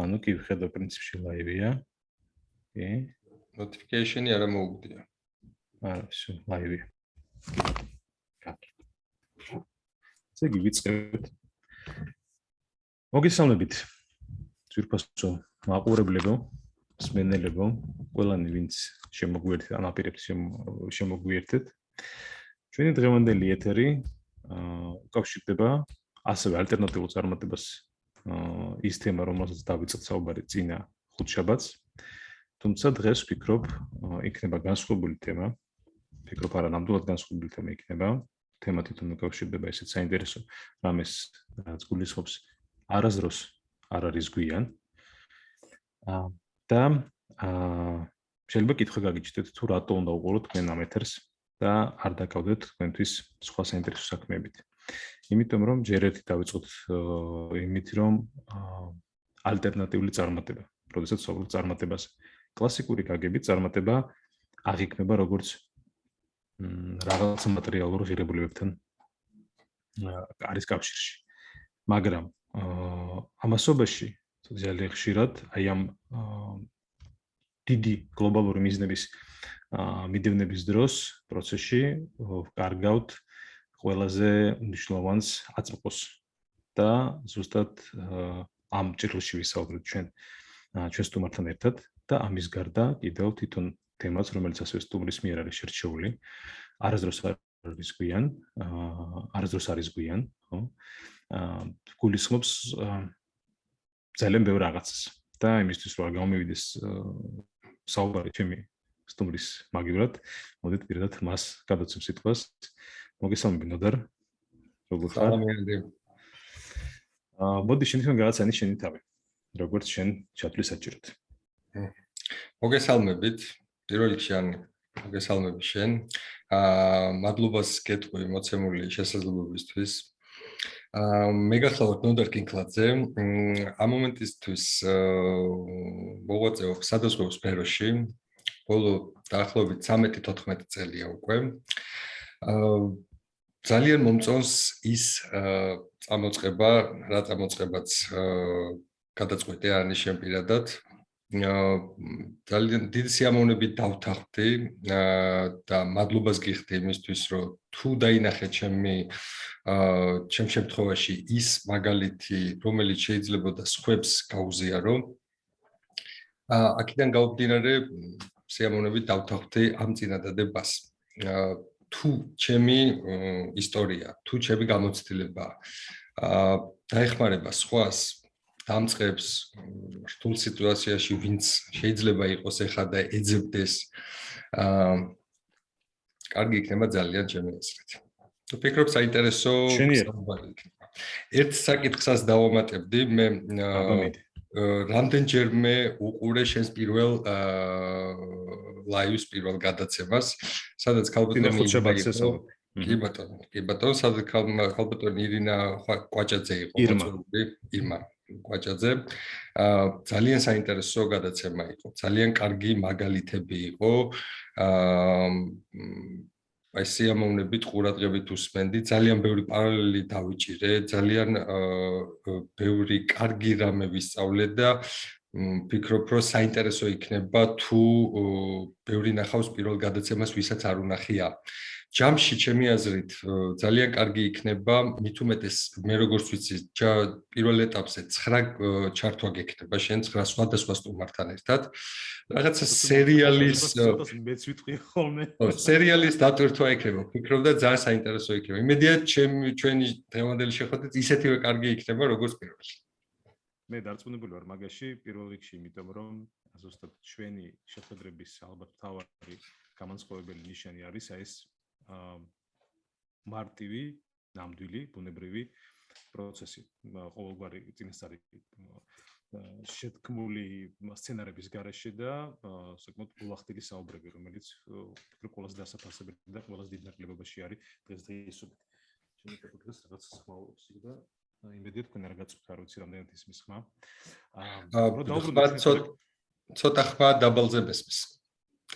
ანუ კი ვხედავ პრინციპში ლაივია. კი. Notification-ი არ მოუგდია. არა, всё, ლაივია. კარგი. ზეგი ვიწყებთ. მოგესალმებით. ძვირფასო მაყურებლებო, მსმენელებო, ყველანი ვინც შემოგვიერთეთ, ანაპირებთ შემოგვიერთეთ. ჩვენი დღევანდელი ეთერი უკავშირდება ასევე ალტერნატიულ წარმატებას ის თემა, რომელსაც დავიწყეთ საუბარი წინა ხუთშაბათს. თუმცა დღეს ვფიქრობ, იქნება განსხვავებული თემა. ვფიქრობ, არა, ნამდვილად განსხვავებული თემა იქნება. თემა თვითონ უკავშირდება ესეც საინტერესო რამეს, რაც გულისხმობს არასდროს არ არის გვიან. და შეიძლება კითხვა გაგიჩნდეთ, თუ რატო უნდა უყუროთ თქვენ ამ ეთერს და არ დაკავდეთ თქვენთვის სხვა საინტერესო საქმეებით. იმიტომ რომ ჯერ ერთი დავიწყოთ იმით, რომ ალტერნატიული წარმატება, როდესაც ვსაუბრობთ წარმატებაზე. კლასიკური გაგებით წარმატება აღიქმება როგორც რაღაც მატერიალურ ღირებულებებთან არის კავშირში. მაგრამ ამასობაში ძალიან ხშირად აი ამ დიდი გლობალური მიზნების მიდევნების დროს პროცესში ვკარგავთ ყველაზე მნიშვნელოვანს აწმყოს და ზუსტად ამ ჭრილში ვისაუბრეთ ჩვენ სტუმართან ერთად და ამის გარდა კიდევ თვითონ თემას, რომელიც ასევე სტუმრის მიერ არის შერჩეული, არასდროს არის გვიან, ხო? გულისხმობს ძალიან ბევრ რაღაცას და იმისთვის რომ არ გამოვიდეს საუბარი ჩემი სტუმრის მაგივრად, მოდით პირადად მას გადაცემ სიტყვას. მოგესალმები ნოდარ. როგორ ხარ? სალამი. მოდი შენ გადაცანი შენი თავი. როგორც შენ ჩათვლის საჭიროდ. მოგესალმებით. პირველ რიგში მოგესალმები შენ. მადლობას გეტყვი მოცემული შესაძლებლობისთვის. მე გახლავართ ნოდარ კინკლაძე. ამ მომენტისთვის მოღვაწეობ სადაზღვევო სფეროში. ბოლო დაახლოებით 13-14 წელია უკვე. ძალიან მომწონს ის წამოწყება, რა წამოწყებაც გადაწყვეტე არის შენ პირადად. ძალიან დიდი სიამოვნებით დავთანხმდი და მადლობას გიხდი იმისთვის, რომ თუ დაინახე ჩემ შემთხვევაში ის მაგალითი, რომელიც შეიძლებოდა სხვებს გაუზიარო. აქედან გამომდინარე, სიამოვნებით დავთანხმდი ამ წინადადებას. თუ ჩემი ისტორია, თუ ჩემი გამოცდილება დაეხმარება სხვას, დამწყებს რთულ სიტუაციაში, ვინც შეიძლება იყოს ეხლა და ეძებდეს, კარგი იქნება ძალიან ჩემი აზრით. ვფიქრობ, საინტერესო საუბარი იქნება. ერთ საკითხსაც დავამატებდი, მე რამდენჯერმე უყურე შენს პირველ ლაივს, პირველ გადაცემას, სადაც ქალბატონი კი ბატონო, სადაც ქალბატონი ირინა კვაჭაძე იყო მოწვეული, ირმა კვაჭაძე. ძალიან საინტერესო გადაცემა იყო. ძალიან კარგი მაგალითები იყო. აი სიამოვნებით ყურადღებით უსმენდი, ძალიან ბევრი პარალელი დავიჭირე, ძალიან ბევრი კარგი რამე ვისწავლე და ვფიქრობ, რომ საინტერესო იქნება თუ ბევრი ნახავს პირველ გადაცემას, ვისაც არ უნახია. ჯამში ჩემი აზრით ძალიან კარგი იქნება, მით უმეტეს მე როგორც ვიცი, პირველ ეტაპზე 9 ჩართვა გექნება შენ 9 სხვადასხვა სტუმართან ერთად. რაღაცა სერიალის მეც ვიტყვი ხოლმე. სერიალის დატვირთვა იქნება, ვფიქრობ და ძალიან საინტერესო იქნება. იმედია ჩვენი დღევანდელი შეხვედრაც ისეთივე კარგი იქნება, როგორც პირველი. მე დარწმუნებული ვარ მაგაში პირველ რიგში, იმიტომ რომ ზუსტად ჩვენი შეხვედრების ალბათ მთავარი გამანცხოვებელი ნიშანი არის ეს მარტივი, ნამდვილი, ბუნებრივი პროცესი. ყოველგვარი წინასწარი შეთქმული სცენარების გარეშე და საკმაოდ ულახდილი საუბრები, რომელიც ვფიქრობ ყველაზე დასაფასებელი და ყველაზე დიდ ნაკლებობაში არის დღესდღეობით. ჩემი კეთილდღეს რაღაც ხმაურობს და იმედია თქვენ არ გაწვით, არ ვიცი რამდენად ისმის ხმა. ცოტა ხმა დაბალზე მესმის.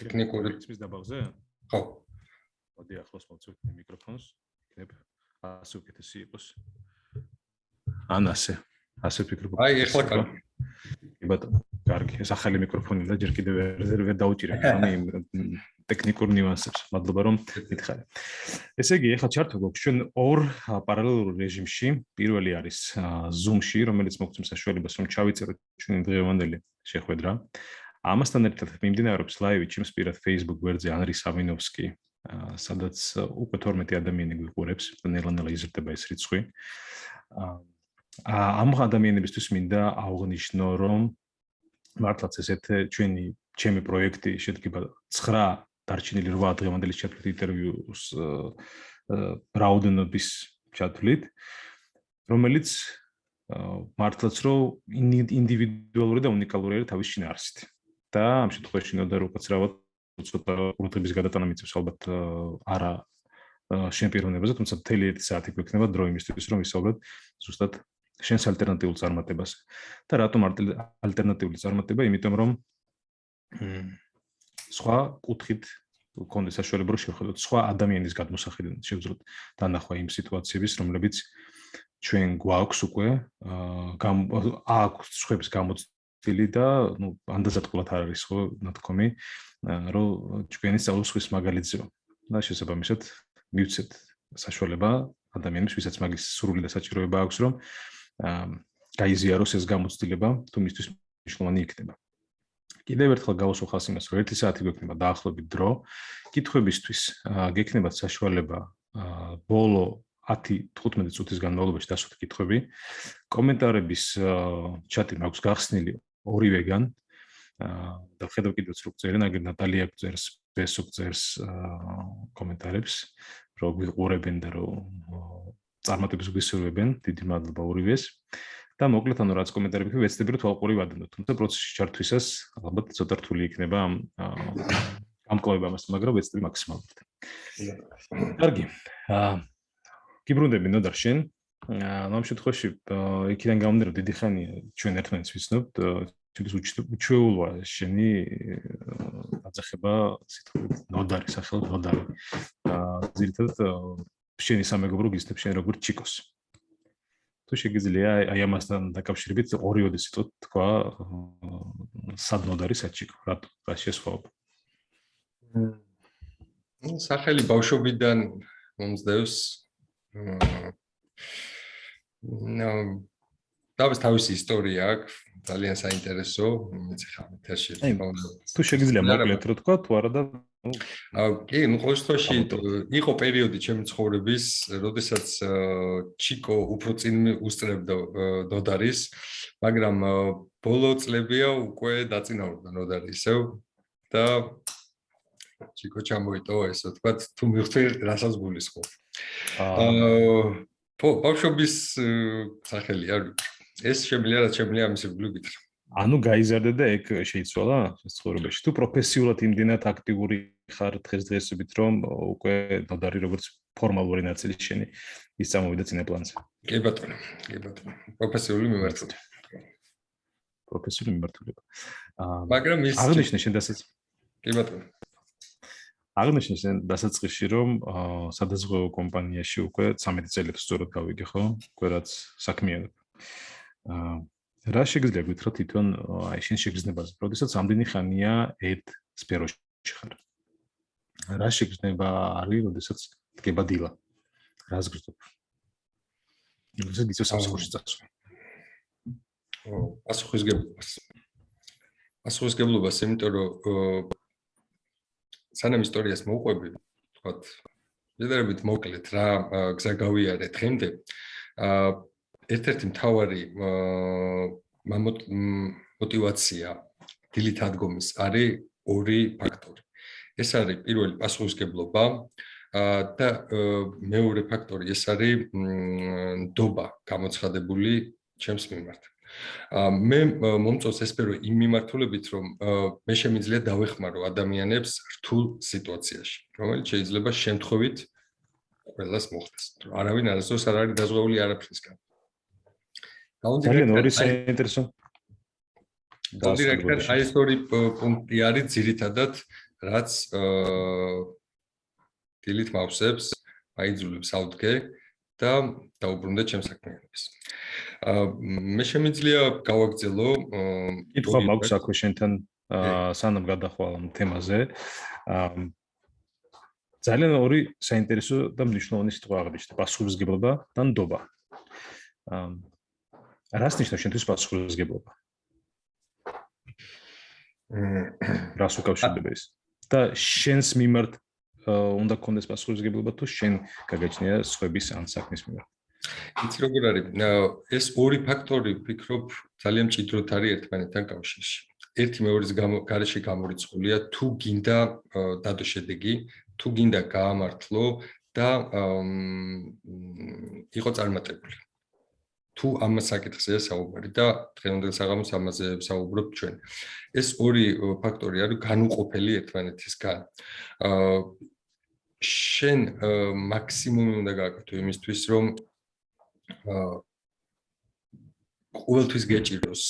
ტექნიკური ისმის დაბალზე? ხო. მოდი ახლოს მოვწვევ მიკროფონს, იქნებ ასე უკეთესი იყოს. ან ასე ვფიქრობ. აი, ეხლა კარგი. ბატონო, კარგი. ეს ახალი მიკროფონი და ჯერ კიდევ ვერ დაუჭირე მგონი ტექნიკურ ნიუანსებს. მადლობა რომ გითხარი. ესე იგი, ახლა ჩართო გვაქვს ჩვენ ორ პარალელურ რეჟიმში. პირველი არის Zoom-ში, რომელიც მოგცემს საშუალებას რომ ჩავიწეროთ ჩვენი დღევანდელი შეხვედრა. ამასთან ერთად მიმდინარეობს ლაივი ჩემს პირად Facebook გვერდზე ანრი სამინოვსკი, სადაც უკვე 12 ადამიანი გვიყურებს და ნელა-ნელა იზრდება ეს რიცხვი. ამ ადამიანებისთვის მინდა აღვნიშნო, რომ მართლაც ესეთ ჩემი პროექტი შედგება 9 დარჩენილი 8 დღევანდელი ჩათვლით ინტერვიუს რაოდენობის ჩათვლით, რომელიც მართლაც რომ ინდივიდუალური და უნიკალური არის თავის შინაარსით. და ამ შემთხვევაში ნოდა როგორც რავად ცოტა ყურადღების გადატანა მიწევს ალბათ არა შენ პიროვნებაზე, თუმცა მთელი 1 საათი გვექნება დრო იმისთვის რომ ვისაუბროთ ზუსტად შენს ალტერნატიულ წარმატებაზე. და რატომ ალტერნატიული წარმატება? იმიტომ რომ სხვა კუთხით გქონდეს საშუალება რომ შევხედოთ სხვა ადამიანის გადმოსახედიდან შევძლოთ დანახვა იმ სიტუაციების, რომლებიც ჩვენ გვაქვს უკვე აქვს სხვების გამოცდილი და ანდაზადყურად არ არის ხო ნათქვამი, რომ ჩვენი სწავლის ხვის მაგალითზეა. და შესაბამისად მივცეთ საშუალება ადამიანებს, ვისაც მაგის სრული და საჭიროება აქვს, რომ გაიზიაროს ეს გამოცდილება, თუ მისთვის მნიშვნელოვანი იქნება. კიდევ ერთხელ გავუსვა ხალხს იმას, რომ 1 საათი გვექნება დაახლოებით დრო, კითხვებისთვის გექნებათ საშუალება ბოლო 10-15 წუთის განმავლობაში დასვათ კითხვები. კომენტარების ჩატი მაქვს გახსნილი ორივეგან და ხედავ კიდევაც რომ წერენ, აგერ ნატალია წერს, ბესო წერს კომენტარებს, რომ გვიყურებენ და რომ წარმატებებს გვისურვებენ. დიდი მადლობა ორივეს. და მოკლედ ანუ რაც კომენტარები ქნა ვეცდები რომ თვალყური ვადნოთ, თუმცა პროცესში ჩართვისას ალბათ ცოტა რთული იქნება ამ კვლევა მას, მაგრამ ვეცდები მაქსიმალურად. კარგი. გიბრუნდები ნოდარ შენ. ამ შემთხვევაში იქიდან გამომდინარე რომ დიდი ხანია ჩვენ ერთმანეთს ვიცნობთ, უჩვეულოა შენი დაძახება სიტყვით ნოდარი, სახელად ნოდარი. ძირითადად შენი სამეგობრო გიზნებ შენ როგორც ჩიკოს. თუ შეგიძლია აი ამასთან დაკავშირებით ორიოდი სიტყვით თქვა სად ნოდარი საჩიკო, რა შესაძლოა? სახელი ბავშვობიდან მომსდევს თავისი ისტორია აქვს, ძალიან საინტერესო, მეც ხარ ეთერში. თუ შეგიძლია მოკლედ რო თქვა, თუ არა და კი, ყოველ შემთხვევაში იყო პერიოდი ჩემი ცხოვრების, როდესაც ჩიკო უფრო წინ უსწრებდა ნოდარის, მაგრამ ბოლო წლებია უკვე დაწინაურდა ნოდარი ისევ და ჩიკო ჩამოიტოვა, ესე ვთქვათ, თუ მივხვდი რასაც გულისხმობ. ბავშვობის სახელი არ ვიცი. ეს შემიძლია რაც შემიძლია ამის გულიგითხრა. ანუ გაიზარდა და ეგ შეიცვალა ცხოვრებაში. თუ პროფესიულად იმდენად აქტიური ხარ დღესდღეობით, რომ უკვე ნოდარი როგორც ფორმალური ნაწილი შენი ის წამოვიდა წინა პლანზე. კი ბატონო, კი ბატონო. პროფესიული მიმართულება. პროფესიული მიმართულება. მაგრამ ის აღნიშნე შენ დასაწყისში. კი ბატონო. აღნიშნე შენ დასაწყისში, რომ სადაზღვევო კომპანიაში უკვე 13 წელი სწორად გავიგე, ხო? უკვე რაც საქმიანობ. რა შეგიძლია გითხრათ თვითონ აი შენ შეგრძნებაზე, როდესაც ამდენი ხანია ერთ სფეროში ხარ. რა შეგრძნება არის, როდესაც დგება დილა? რას გრძნობ? როდესაც გიწევს სამსახურში წასვლა. პასუხისგებლობას, იმიტომ რომ სანამ ისტორიას მოვყვები, ვთქვათ, შედარებით მოკლედ რა გზა გავიარე დღემდე, ერთ-ერთი მთავარი мотивация დილით ადგომის არის ორი ფაქტორი. ეს არის პირველი პასუხისგებლობა და მეორე ფაქტორი ეს არის ნდობა გამოცხადებული ჩემს მიმართ. მე მომწონს ეს სფერო იმ მიმართულებით, რომ მე შემიძლია დავეხმარო ადამიანებს რთულ სიტუაციაში, რომელიც შეიძლება შემთხვევით ყველას მოხდეს. არავინ არასდროს არ არის დაზღვეული არაფრისგან. ძალიან ორი საინტერესო. დირექტორ აი ეს ორი პუნქტი არის ძირითადად, რაც დილით მავსებს, აიძულებს ავდგე და დაუბრუნდე ჩემს საქმიანობას. მე შემიძლია გავაგრძელო კითხვა მაქვს აქვე შენთან სანამ გადახვალ ამ თემაზე. ძალიან ორი საინტერესო და მნიშვნელოვანი სიტყვა აღნიშნე: პასუხისმგებლობა და ნდობა. რას ნიშნავს შენთვის პასუხისმგებლობა? რას უკავშირდება ეს? და შენს მიმართ უნდა გქონდეს პასუხისმგებლობა თუ შენ გაგაჩნია სხვების ან საქმის მიმართ? იცი როგორ არის? ეს ორი ფაქტორი ვფიქრობ ძალიან მჭიდროდ არის ერთმანეთთან კავშირში. ერთი მეორის გარეშე გამორიცხულია თუ გინდა დადო შედეგი, თუ გინდა გაამართლო და იყო წარმატებული. თუ ამ საკითხზეა საუბარი და დღევანდელ საღამოს ამაზე საუბრობთ ჩვენ. ეს ორი ფაქტორი არის განუყოფელი ერთმანეთისგან. შენ მაქსიმუმი უნდა გააკეთო იმისთვის, რომ ყოველთვის გეჭიროს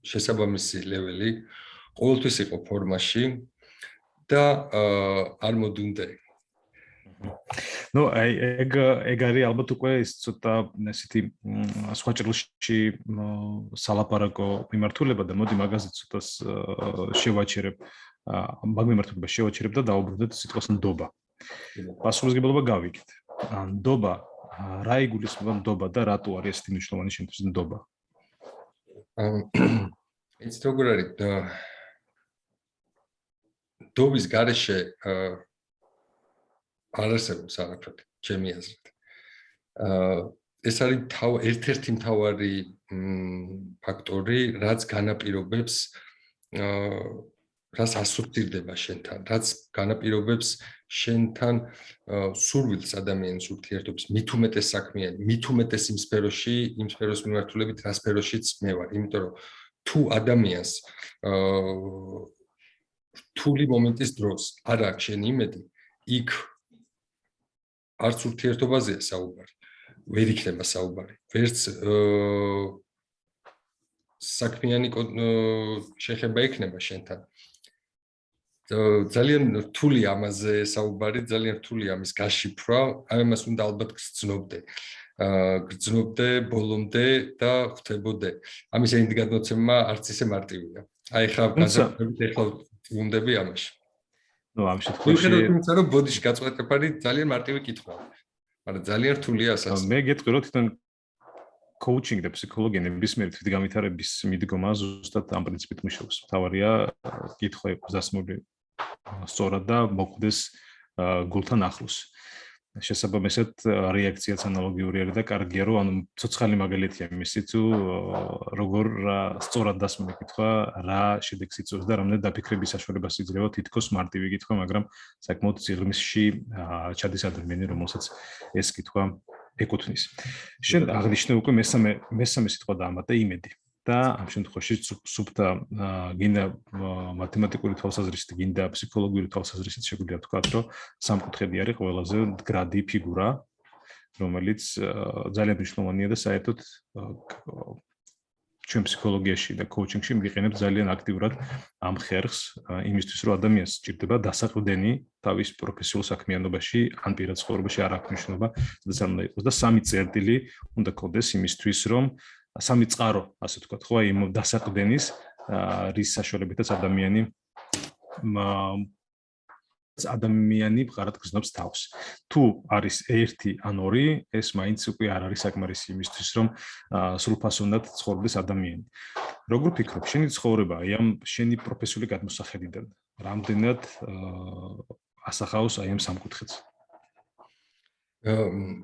შესაბამისი ლეველი, ყოველთვის იყო ფორმაში და არ მოდუნდე. ნუ ეგ არის ალბათ უკვე ის ცოტა ესეთი სხვა ჭრილში სალაპარაკო მიმართულება და მოდი მაგაზე ცოტა შევაჩერებ. მაგ მიმართულებას შევაჩერებ და დავუბრუნდეთ სიტყვას ნდობა. პასუხისმგებლობა გავიგეთ. ნდობა რა იგულისხმება ნდობა და რატო არის ესეთი მნიშვნელოვანი შენთვის ნდობა? იცით როგორ არის? ნდობის გარეშე არ არსებობს არაფერი, ჩემი აზრით. ეს არის ერთ-ერთი მთავარი ფაქტორი, რაც განაპირობებს რაც ასოცირდება შენთან, რაც განაპირობებს შენთან სურვილს ადამიანის ურთიერთობის, მით უმეტეს საქმიანი, მით უმეტეს იმ სფეროს მიმართულებით, რა სფეროშიც მე ვარ, იმიტომ რომ თუ ადამიანს რთული მომენტის დროს არ აქვს შენი იმედი, იქ არც ურთიერთობაზეა საუბარი, ვერ იქნება საუბარი, ვერც საქმიანი შეხება იქნება შენთან. ძალიან რთული ამაზე საუბარი, ძალიან რთული ამის გაშიფრვა, ამას უნდა ალბათ გრძნობდე ბოლომდე და ხვდებოდე. ამის ენდგადმოცემა არც ისე მარტივია. აი ხა განსაკუთრებით ეხლა ვუნდები ამაში. ნუ ამ შემთხვევაში მიუხედავად იმისა, რომ ბოდიში გაწყვეტები ძალიან მარტივი კითხვაა. მაგრამ ძალიან რთულია ასაც. მე გეტყვი რომ თვითონ coaching და ფსიქოლოგია ნებისმიერი თვითგამვითარების მიდგომა ზუსტად ამ პრინციპით მუშაობს. მთავარია კითხვა იყოს დასმული სწორად და მოხვდეს გულთან ახლოს. შესაბამისად რეაქციაც ანალოგიური არის და კარგია რომ ანუ ცოცხალი მაგალითია მისი თუ როგორ სწორად დასმული კითხვა რა შედეგს იწვევს და რამდენი დაფიქრების საშუალებას იძლევა თითქოს მარტივი კითხვა, მაგრამ საკმაოდ სიღრმისში ჩადის ადამიანი, რომელსაც ეს კითხვა ეკუთვნის. შენ აღნიშნე უკვე მესამე სიტყვა დაამატა იმედი. და ამ შემთხვევაში სუფთა გინდა მათემატიკური თვალსაზრისით, გინდა ფსიქოლოგიური თვალსაზრისით შეგვიძლია ვთქვათ, რომ სამკუთხედი არის ყველაზე მდგრადი ფიგურა, რომელიც ძალიან მნიშვნელოვანია და საერთოდ ჩვენ ფსიქოლოგიაში და coaching-ში მიყენებ ძალიან აქტიურად ამ ხერხს იმისთვის, რომ ადამიანს სჭირდება დასაყრდენი თავის პროფესიულ საქმიანობაში ან პირად ცხოვრებაში არ აქვს მნიშვნელობა, სადაც არ უნდა იყოს და სამი წერტილი უნდა გქონდეს იმისთვის, რომ სამი წყარო, ასე ვთქვათ, ხო, იმ დასაყრდენის რის საშუალებითაც ადამიანი მყარად გრძნობს თავს. თუ არის ერთი ან ორი, ეს მაინც უკვე არ არის საკმარისი იმისთვის, რომ სრულფასოვნად ცხოვრდეს ადამიანი. როგორ ფიქრობ, შენი ცხოვრება აი ამ შენი პროფესიული გადმოსახედიდან რამდენად ასახავს აი ამ სამკუთხედს?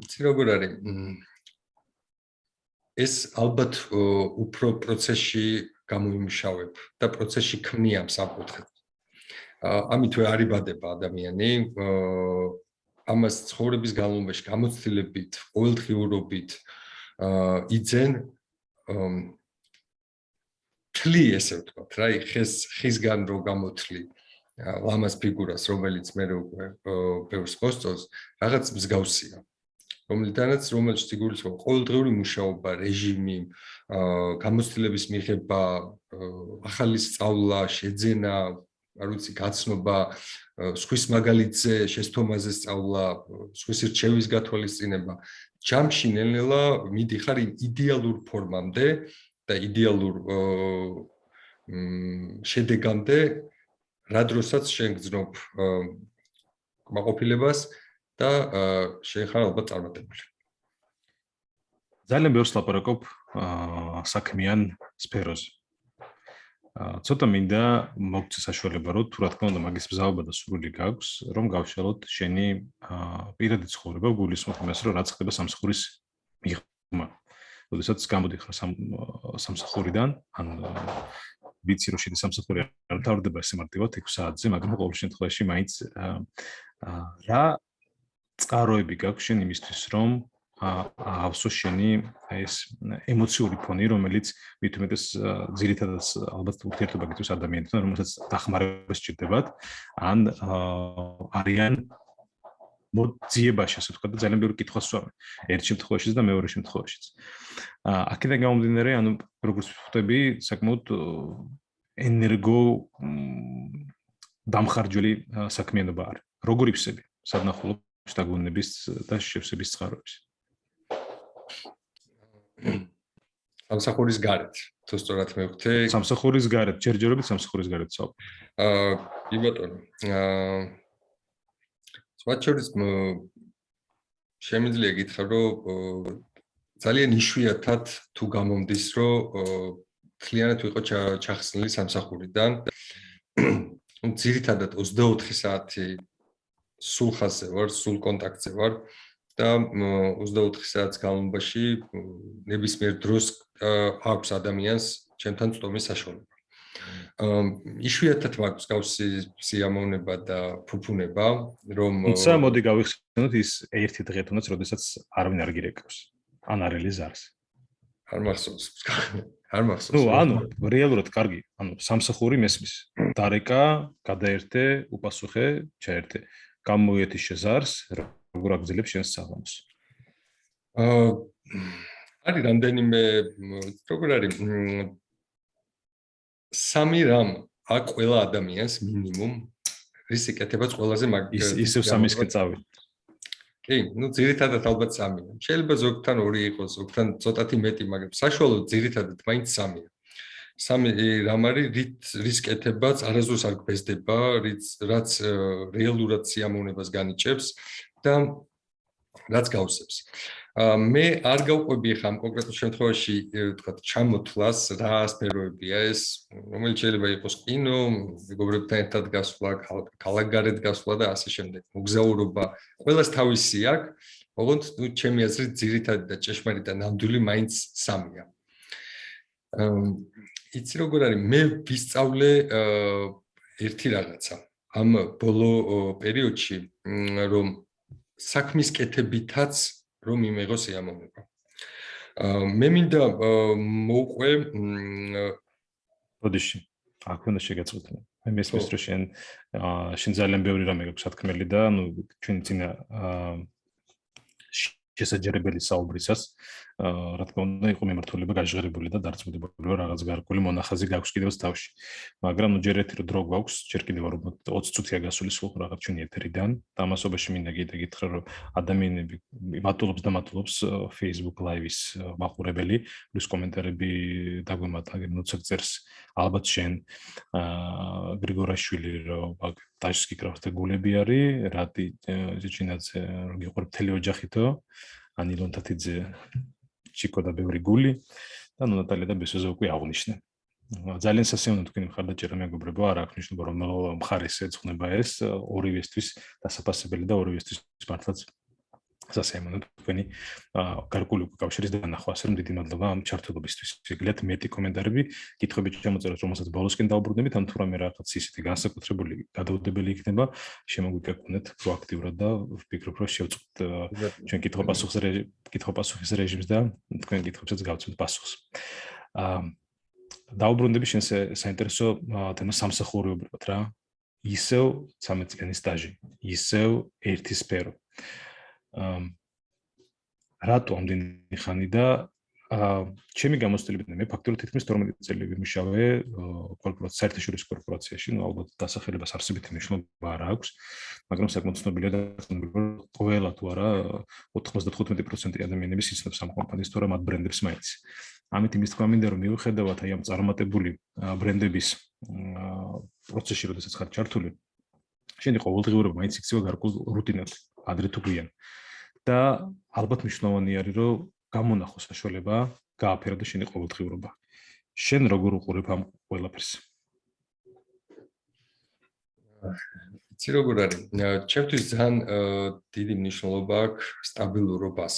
იცი როგორ არის? ეს ალბათ უფრო პროცესში გამოიმუშავებ და პროცესში ქმნია ამ სამკუთხედს. ამით ვერ არიბადება ადამიანი, ამას ცხოვრების განმავლობაში გამოცდილებით, ყოველდღიურობით იძენ თლი ესე ვთქვათ, რა, ხისგან რო გამოთლი ლამაზ ფიგურას, რომელიც მე უკვე ბევრს მოსწონს, რაღაც მსგავსია. რომელიც იგულისხმება ყოველდღიური მუშაობა, რეჟიმი, გამოცდილების მიღება, ახალი სწავლა, შეძენა, არ ვიცი, გაცნობა, სხვის მაგალითზე, შეცდომაზე სწავლა, სხვის რჩევის გათვალისწინება, ჯამში ნელ-ნელა მიდიხარ იმ იდეალურ ფორმამდე და იდეალურ შედეგამდე, რა დროსაც შენ გძნობ კმაყოფილებას და შენ ხარ ალბათ წარმატებული. ძალიან ბევრს ლაპარაკობ საქმიან სფეროზე. ცოტა მინდა მოგცე საშუალება, რომ თუ რა თქმა უნდა მაგის მზაობა და სურვილი გაქვს, რომ გავშალოთ შენი პირადი ცხოვრება, გულისხმობ იმას, რომ რაც ხდება სამსახურის მიღმა. როდესაც გამოდიხარ სამსახურიდან, ან ვიცი რომ შენი სამსახური არ მთავრდება სიმარტივად 6 საათზე, მაგრამ ყოველ შემთხვევაში მაინც რა წყაროები გაქვს შენ იმისთვის, რომ ავსო შენი ეს ემოციური ფონი, რომელიც მithumetes ძირითადად ალბათ ურთიერთობა გიწევს ადამიანებთან, რომელსაც დახმარება სჭირდებათ, ან არიან მოძიებაში, ასე ვთქვათ, და ძალიან ბევრი კითხვას ვსვამენ. ერთ შემთხვევაშიც და მეორე შემთხვევაშიც. აქედან გამომდინარე, ანუ როგორც ვხვდები, საკმაოდ ენერგო დამხარჯული საქმიანობა არის. როგორ იფსები სადნახულობის დაგვონების და შევსების წყაროებს? სამსახურის გარეთ, თუ სწორად მივხვდი. სამსახურის გარეთ, ჯერჯერობით სამსახურის გარეთ საუბრობ. კი ბატონო. სხვა შორის შემიძლია გითხრა, რომ ძალიან იშვიათად თუ გამომდის, რომ მთლიანად ვიყო ჩახსნილი სამსახურიდან. ძირითადად 24 საათი სულ ხაზზე ვარ, სულ კონტაქტზე ვარ და 24 საათის განმავლობაში ნებისმიერ დროს აქვს ადამიანს ჩემთან წვდომის საშუალება. იშვიათად მაქვს გავსი სიამოვნება და ფუფუნება, რომ თუმცა მოდი გავიხსენოთ ის ერთი დღე თუნდაც, როდესაც არავინ არ გირეკავს. ან არ ელიზარს. არ მახსოვს. არ მახსოვს. ნუ, ანუ რეალურად კარგი, ანუ სამსახური მესმის. დარეკა, გადაერთე, უპასუხე, ჩაერთე. გამოიეთი შეზარს, როგორ აგძლებს შენს საღამოს. არის რამდენიმე, როგორ არის, სამი რამ აქ ყველა ადამიანს მინიმუმ რის იკეთებაც ყველაზე ისევ სამისკენ წავი. კი, ნუ ძირითადად ალბათ სამია. შეიძლება ზოგთან 2 იყოს, ზოგთან ცოტათი მეტი, მაგრამ საშუალოდ ძირითადად მაინც სამია. სამი რამ არის, რის კეთებაც არასდროს არ გბეზდება, რაც რეალურად სიამოვნებას განიჭებს და რაც გავსებს. მე არ გავყვები ხა ამ კონკრეტულ შემთხვევაში, ვთქვათ, ჩამოთვლას რა სფეროებია ეს, რომელიც შეიძლება იყოს კინო, მეგობრებთან ერთად გასვლა, ქალაქგარეთ გასვლა და ასე შემდეგ. მოგზაურობა, ყველას თავისი აქვს, ოღონდ ნუ ჩემი აზრით ძირითადი და ჭეშმარიტ და ნამდვილი მაინც სამია. იცი როგორ არის, მე ვისწავლე ერთი რაღაცა. ამ ბოლო პერიოდში, რომ საქმის კეთებითაც რომ იმეღო სიამოვნება. მე მინდა მოვყვე ბოდიში. აქ უნდა შეგაწყვეტო. მე მესმის რომ შენ ძალიან ბევრი რამე გაქვს სათქმელი და ნუ ჩვენი წინა შესაძლებელი საუბრისას რა თქმა უნდა იყო მიმართულება გაჟღერებული და დარწმუნებული რაღაც გარკვეული მონახაზი გაქვს კიდევ თავში. მაგრამ ნუ ჯერ ერთი დრო გვაქვს, ჯერ კიდევ 20 წუთია გასული სულ რაღაც ჩვენი ეთერიდან. ამასობაში მინდა გითხრა რომ ადამიანები მატულობს Facebook Live-ის მაყურებელი, პლუს კომენტარები დაგვემატა, ნუცაკწერს ალბათ შენ გრიგორაშვილი რომ ტაჟსკი კრაფტე გულები არის, რატი ჯიჩინაძე რომ გიყურებ მთელი ოჯახითო, ან ილონ თათიძე ჩიკო და ბევრი გული და ნუ ნატალია და ბესოზე უკვე აღნიშნე. ძალიან სასიამოვნო თქვენი მხარდაჭერა მეგობრებო, არ აქვს ნიშნება რომ მხარის ეძღვნება ეს ორივესთვის დასაფასებელი და ორივესთვის მართლაც სასიამოვნო თქვენი გარკვეული კავშირის დანახვა, ასე რომ დიდი მადლობა ამ ჩართულობისთვის. შეგიძლიათ მეტი კომენტარები, კითხვები შემოწეროთ, რომელსაც ბოლოსკენ დავუბრუნდებით, ან თუ რამე რაღაც ისეთი განსაკუთრებული გადაუდებელი იქნება, შემოგვიკეთებინეთ პროაქტიურად და ვფიქრობ, რომ შევწყვეტ ჩვენ კითხვა-პასუხის რეჟიმს და თქვენ კითხვებსაც გავცემთ პასუხს. დავუბრუნდები შენ საინტერესო თემა სამსახურეობრივად რა. ისევ 13 წლიანი სტაჟი, ისევ ერთი სფერო. რატო ამდენი ხანი და ჩემი გამოცდილებიდან მე ფაქტობრივად თითქმის 12 წელი ვიმუშავე კორპორაციულ საერთაშორისო კორპორაციაში, ну ალბათ დასახელებას არსებითი მნიშვნელობა არ აქვს, მაგრამ საკმაოდ ცნობილია და ყველა თუ არა 95% ადამიანების იცნობს ამ კომპანიას თუ არა მათ ბრენდებს მაინც. ამით იმის თქვა მინდა რომ მიუხედავად აი ამ წარმატებული ბრენდების პროცესში როდესაც ხარ ჩართული, შენი ყოველდღიურობა მაინც იქცევა გარკვეულ რუტინად, ადრე თუ გვიან. და ალბათ მნიშვნელოვანი არის რომ გამონახო საშუალება გააფერო და შენი ყოველდღიურობა. შენ როგორ უყურებ ამ ყველაფერს? იცი როგორ არის? ჩემთვის ძალიან დიდი მნიშვნელობა აქვს სტაბილურობას.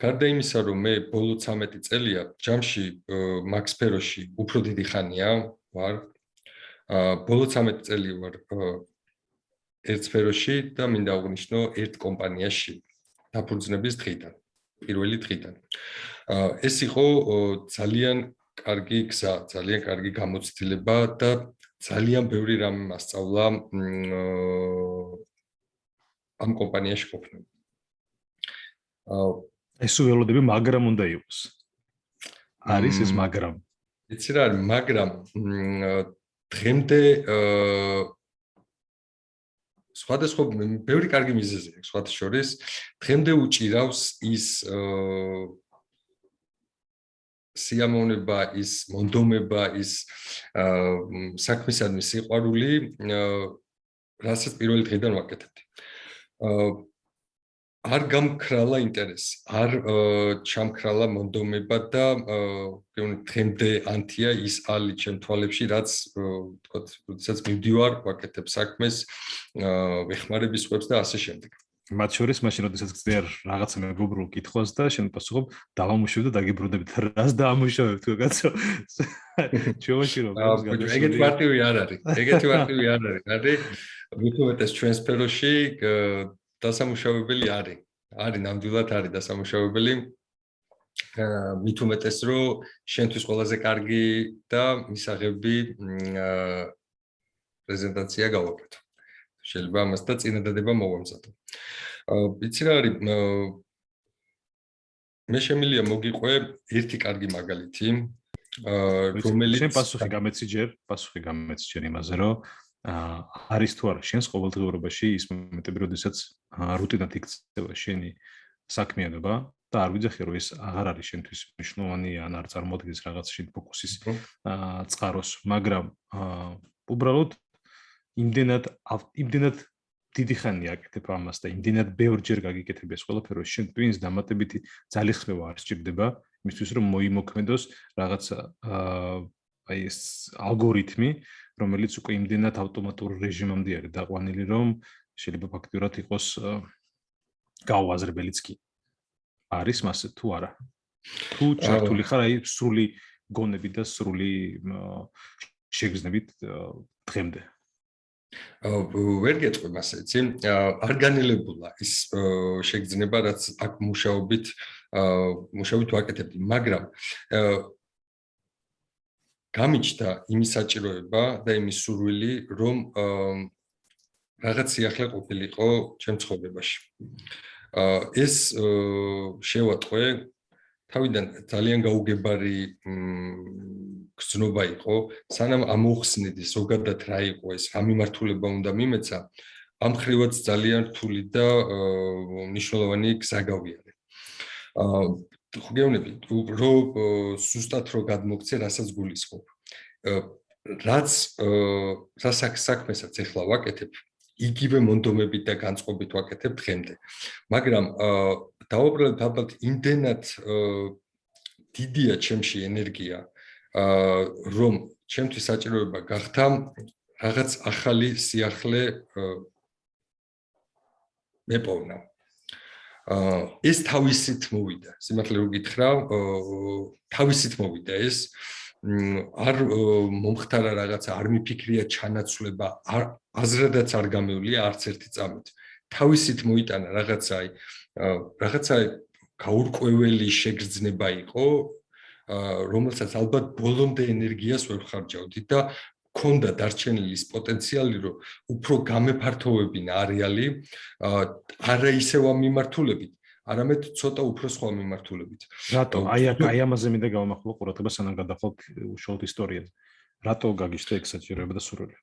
გარდა იმისა, რომ მე ბოლო 13 წელია ჯამში მაგ სფეროში უფრო დიდი ხანია ვარ. ბოლო 13 წელი ვარ ერთ სფეროში და მინდა აღნიშნო ერთ კომპანიაში დაფუძნების დღიდან, პირველი დღიდან. ეს იყო ძალიან კარგი გზა, ძალიან კარგი გამოცდილება და ძალიან ბევრი რამე მასწავლა ამ კომპანიაში ყოფნა. ეს ველოდები მაგრამ უნდა იყოს. არის ეს მაგრამ. იცი რა არის, მაგრამ დღემდე სხვადასხვა ბევრი კარგი მიზეზი აქვს სხვათა შორის. დღემდე უჭირავს ის სიამოვნება, ის მონდომება, ის საქმისადმი სიყვარული, რასაც პირველი დღიდან ვაკეთებდი. არ გამქრალა ინტერესი, არ ჩამქრალა მონდომება და დღემდე ანთია ის ალი ჩემ თვალებში, რაც თქოთ, როდესაც მივდივარ, ვაკეთებ საქმეს, ვეხმარების ხვებს და ასე შემდეგ. მათ შორის მაშინ როდესაც გწდიარ რაღაცა მეგობრულ კითხვას და შენ პასუხობ დავამუშავებ და დაგიბრუნდებით. რას დაამუშავებ თუ კაცო? ჩვენში რომ ეგეთი მარტივი არ არის. ეგეთი მარტივი არ არის. არის ვიქნებთ ეს ჩვენ სფეროში დასამუშავებელი არის. არის ნამდვილად არის დასამუშავებელი. მით უმეტეს რომ შენთვის ყველაზე კარგი და მისაღები პრეზენტაცია გავაკეთო. შეიძლება ამას და წინადადება მოვამზადო. იცი რა არის? მე შემიძლია მოგიყვე ერთი კარგი მაგალითი, რომელიც შენ პასუხი გამეცი ჯერ იმაზე, რომ არის თუ არა შენს ყოველდღიურობაში ის მომენტები, როდესაც რუტინად იქცევა შენი საქმიანობა და არ ვიძახი რომ ეს აღარ არის შენთვის მნიშვნელოვანი ან არ წარმოადგენს რაღაც შენ ფოკუსის წყაროს, მაგრამ უბრალოდ იმდენად დიდი ხანია აკეთებ ამას და იმდენად ბევრჯერ გაგიკეთებ ეს ყველაფერი, რომ შენ twins დამატებითი ძალისხმევა არ სჭირდება იმისთვის, რომ მოიმოქმედოს რაღაც აი ეს ალგორითმი, რომელიც უკვე იმდენად ავტომატურ რეჟიმამდე არის დაყვანილი, რომ შეიძლება ფაქტიურად იყოს გაუაზრებელიც კი. არის მასე თუ არა? თუ ჩართული ხარ აი სრული გონებით და სრული შეგრძნებით დღემდე? ვერ გეტყვი მასე, იცი? არ განელებულა ის შეგრძნება, რაც აქ მუშაობით ვაკეთებდი, მაგრამ გამიჩნდა იმის საჭიროება და იმის სურვილი, რომ რაღაც სიახლე ყოფილიყო ჩემ ცხოვრებაში. ეს შევატყვე თავიდან ძალიან გაუგებარი გზნობა იყო, სანამ ამოხსნედი ზოგადად რა იყო ეს, რა მიმართულება უნდა მიმეცა, ამ ხრივაც ძალიან რთული და მნიშვნელოვანი გზა გავიარე. ხო გეუბნები, რომ სუსტად რო გადმოგცე, რასაც გულისხმობ. რაც საქმესაც ეხლა ვაკეთებ, იგივე მონდომებით და განწყობით ვაკეთებ დღემდე. მაგრამ დავუბრალდ ალბათ იმდენად დიდია ჩემში ენერგია, რომ ჩემთვის საჭიროება გახდა რაღაც ახალი სიახლე მეპოვნა. ეს თავისით მოვიდა. სიმართლე რომ გითხრა, თავისით მოვიდა ეს. არ მომხდარა რაღაცა, არ მიფიქრია ჩანაცვლება, აზრადაც არ გამევლია არც ერთი წამით. თავისით მოიტანა რაღაცა გაურკვეველი შეგრძნება იყო, რომელსაც ალბათ ბოლომდე ენერგიას ვერ ვხარჯავდი და მქონდა დარჩენილი ის პოტენციალი, რომ უფრო გამეფართოვებინა არეალი, არა ისევ ამ მიმართულებით, არამედ ცოტა უფრო სხვა მიმართულებით. რატო? აი ამაზე მინდა გავამახვილო ყურადღება სანამ გადახვალთ უშუალოდ ისტორიაზე. რატო გაგიჩნდა ეგ საჭიროება და სურვილი?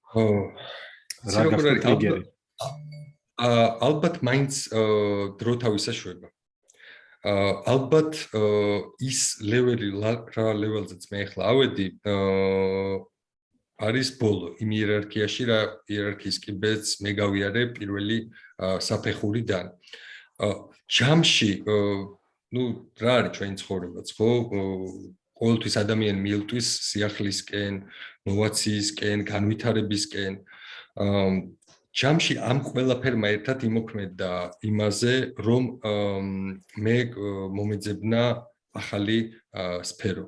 რა გახდა ტრიგერი? ალბათ მაინც დრო თავისაშვება. ალბათ ის ლეველი რა ლეველზეც მე ახლა ავედი არის ბოლო იმ იერარქიაში რა იერარქიის კიბეც მე გავიარე პირველი საფეხურიდან. ჯამში ნუ რა არის ჩვენი ცხოვრებაც ხო? ყოველთვის ადამიანი მიელტვის სიახლისკენ, ნოვაციისკენ, განვითარებისკენ. ჯამში ამ ყველაფერმა ერთად იმოქმედა იმაზე, რომ მე მომეძებნა ახალი სფერო.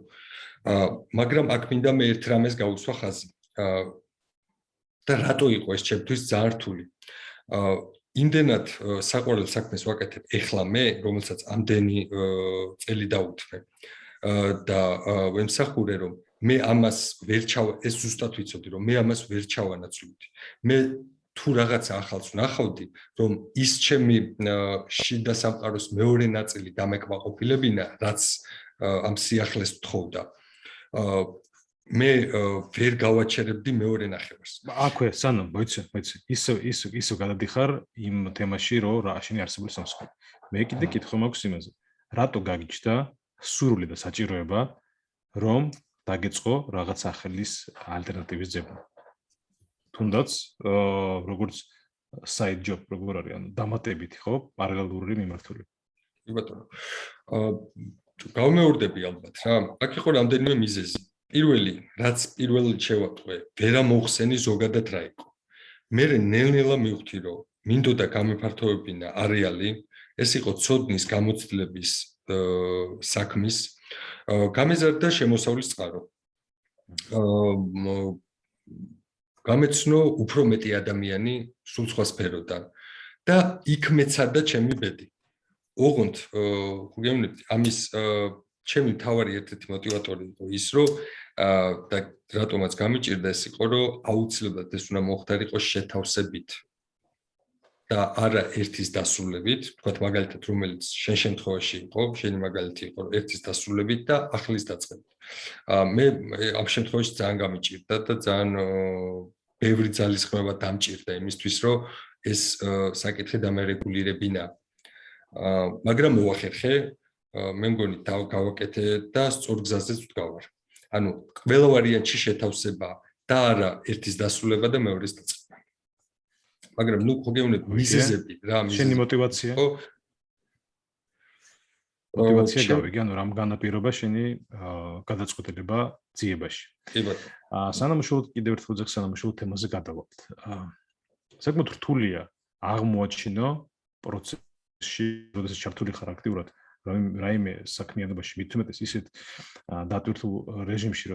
მაგრამ აქ მინდა მე ერთ რამეს გავუსვა ხაზი. და რატო იყო ეს ჩემთვის ძალიან რთული? იმდენად საყვარელ საქმეს ვაკეთებ ეხლა მე, რომელსაც ამდენი წელი დაუთმე. და ვემსახურე რომ მე ამას ვერ ეს ზუსტად ვიცოდი რომ მე ამას ვერ ჩავანაცვლივდი. მე თუ რაღაცა ახალს ვნახავდი, რომ ის ჩემი შიდა სამყაროს მეორე ნაწილი დამეკმაყოფილებინა, რაც ამ სიახლეს თხოვდა. მე ვერ გავაჩერებდი მეორე ნახევარს. აქვე, სანამ, მოიცე, ისო გადადიხარ იმ თემაში, რომ რა შენი არსებული სამსახური. მე კიდე კითხვა მაქვს იმაზე. რატო გაგიჩნდა სურვილი და საჭიროება, რომ დაგეწყო რაღაც ახალის ალტერნატივის ძებნა? თუნდაც როგორც side job როგორ არის, ანუ დამატებითი, ხო, პარალელური მიმართულება. კი ბატონო. გავმეორდები ალბათ რა. აქ იყო რამდენიმე მიზეზი. პირველი, რაც პირველად შევატყვე, ვერა მოხსენი ზოგადად რა იყო. მე ნელ-ნელა მივხვდი, რომ მინდოდა გამეფართოვებინა არეალი, ეს იყო ცოდნის გამოცდილების საქმის, გამეზარდა შემოსავლის წყარო. გამეცნო უფრო მეტი ადამიანი სულ სხვა სფეროდან და იქ მეცადა ჩემი ბედი. ოღონდ გეგმებდი ამის ჩემი თავარი ერთ-ერთი мотиваტორი იყო ის რომ და რატომაც გამიჭირდა ეს იყო რომ აუცილებლად ეს უნდა მოხდარიყო შეთავსებით და არა ერთის დასრულებით, თქვათ მაგალითად რომელიც შენ შემთხვევაში იყო, შენი მაგალითი იყო ერთის დასრულებით და ახლის დაწყებით. მე ამ შემთხვევაში ძალიან გამიჭირდა და ძალიან ბევრი ძალისხმევა დამჭირდა იმისთვის რომ ეს საკითხი დამერეგულირებინა. მაგრამ მოახერხე, მე მგონი გავაკეთე და სწორ გზაზეც ვდგავარ. ანუ ყველა ვარიანტში შეთავსება და არა ერთის დასრულება და მეორეს დაწყება. მაგრამ ნუ გეგმები მიზეზები რა მიზეზები. შენი мотиваცია? мотиваცია გავიგე, ანუ რამ განაპირობა შენი გადაწყვეტილება ძიებაში. კი ბატონო. სანამშრომლოდ კიდევ ერთ ხუძახ სანამშრომლოდ თემაზე გადავალთ. საკმაოდ რთულია აღმოაჩინო პროცესში, როდესაც ჩართული ხარ აქტიურად რაიმე საქმიანობაში მithumetes ისეთ დატვირთულ რეჟიმში,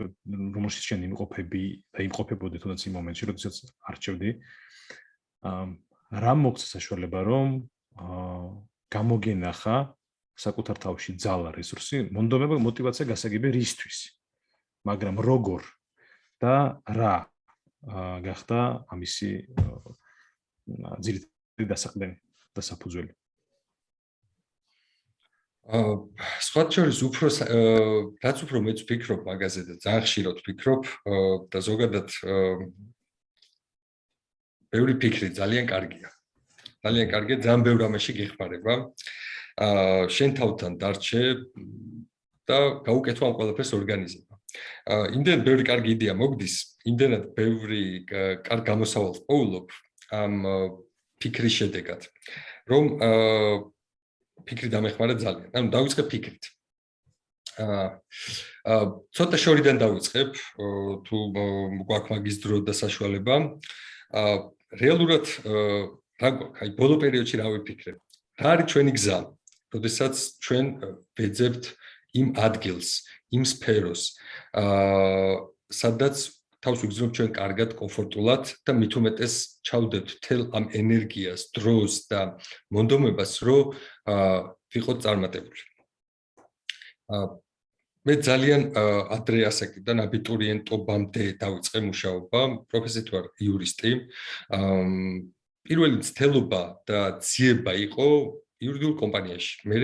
რომელშიც შენ იმყოფები და იმყოფებოდი თუნდაც იმ მომენტში, როდესაც არჩევდი. რა მოგცა საშუალება, რომ გამოგენახა საკუთარ თავში ძალა, რესურსი, მონდომება, мотиваცია გასაგები რისთვის, მაგრამ როგორ და რა გახდა ამისი ძირითადი დასაყრდენი და საფუძველი. სხვათა შორის რაც უფრო მეც ვფიქრობ მაგაზე და ძალიან ხშირად ვფიქრობ და ზოგადად ბევრი ფიქრი ძალიან კარგია. ძალიან კარგია, ძალიან ბევრ ამაში გეხმარება. შენ თავთან დარჩე და გაუკეთო ამ ყველაფერს ორგანიზება. იმდენად ბევრი კარგი იდეა მოგდის, იმდენად ბევრი კარგ გამოსავალს პოულობ ამ ფიქრის შედეგად, რომ ფიქრი დამეხმარა ძალიან. ანუ დავიწყებ ფიქრით. ცოტა შორიდან დავიწყებ, თუ გვაქვს მაგის დრო და საშუალება. რეალურად რა გვაქვს, აი ბოლო პერიოდში რა ვიფიქრებ? რა არის ჩვენი გზა? როდესაც ჩვენ ვეძებთ იმ ადგილს, იმ სფეროს, სადაც თავს ვიგრძნობ ჩვენ კარგად, კომფორტულად და მით უმეტეს ჩავდებთ თელ ამ ენერგიას, დროს და მონდომებას, რომ ვიყოთ წარმატებული. მე ძალიან ადრე ასაკიდან აბიტურიენტობამდე დავიწყე მუშაობა, პროფესიით ვარ იურისტი. პირველი მცდელობა და ძიება იყო იურიდიულ კომპანიაში, მე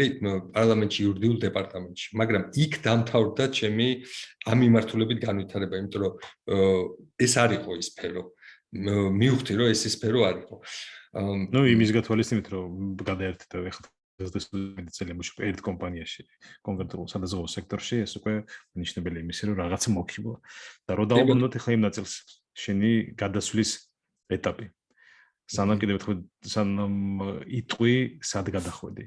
პარლამენტში იურიდიულ დეპარტამენტში, მაგრამ იქ დამთავრდა ჩემი ამ მიმართულებით განვითარება, იმიტომ რომ ეს არ იყო ის სფერო. მივხვდი რომ ეს ის სფერო არ იყო. ნუ იმის გათვალისწინებით რომ გადაერთდა ეხლა მედიცინაში მუშაობ ერთ კომპანიაში, კონკრეტულ სადაზღვევო სექტორში, ეს უკვე ნიშნებია იმისა, რომ რაღაცა მოგხიბლა და რო დავუბრუნდეთ ეხლა იმ ნაწილს, შენი გადასვლის ეტაპი. სანამ კიდევ ერთხელ სანამ იტყვი სად გადახვედი.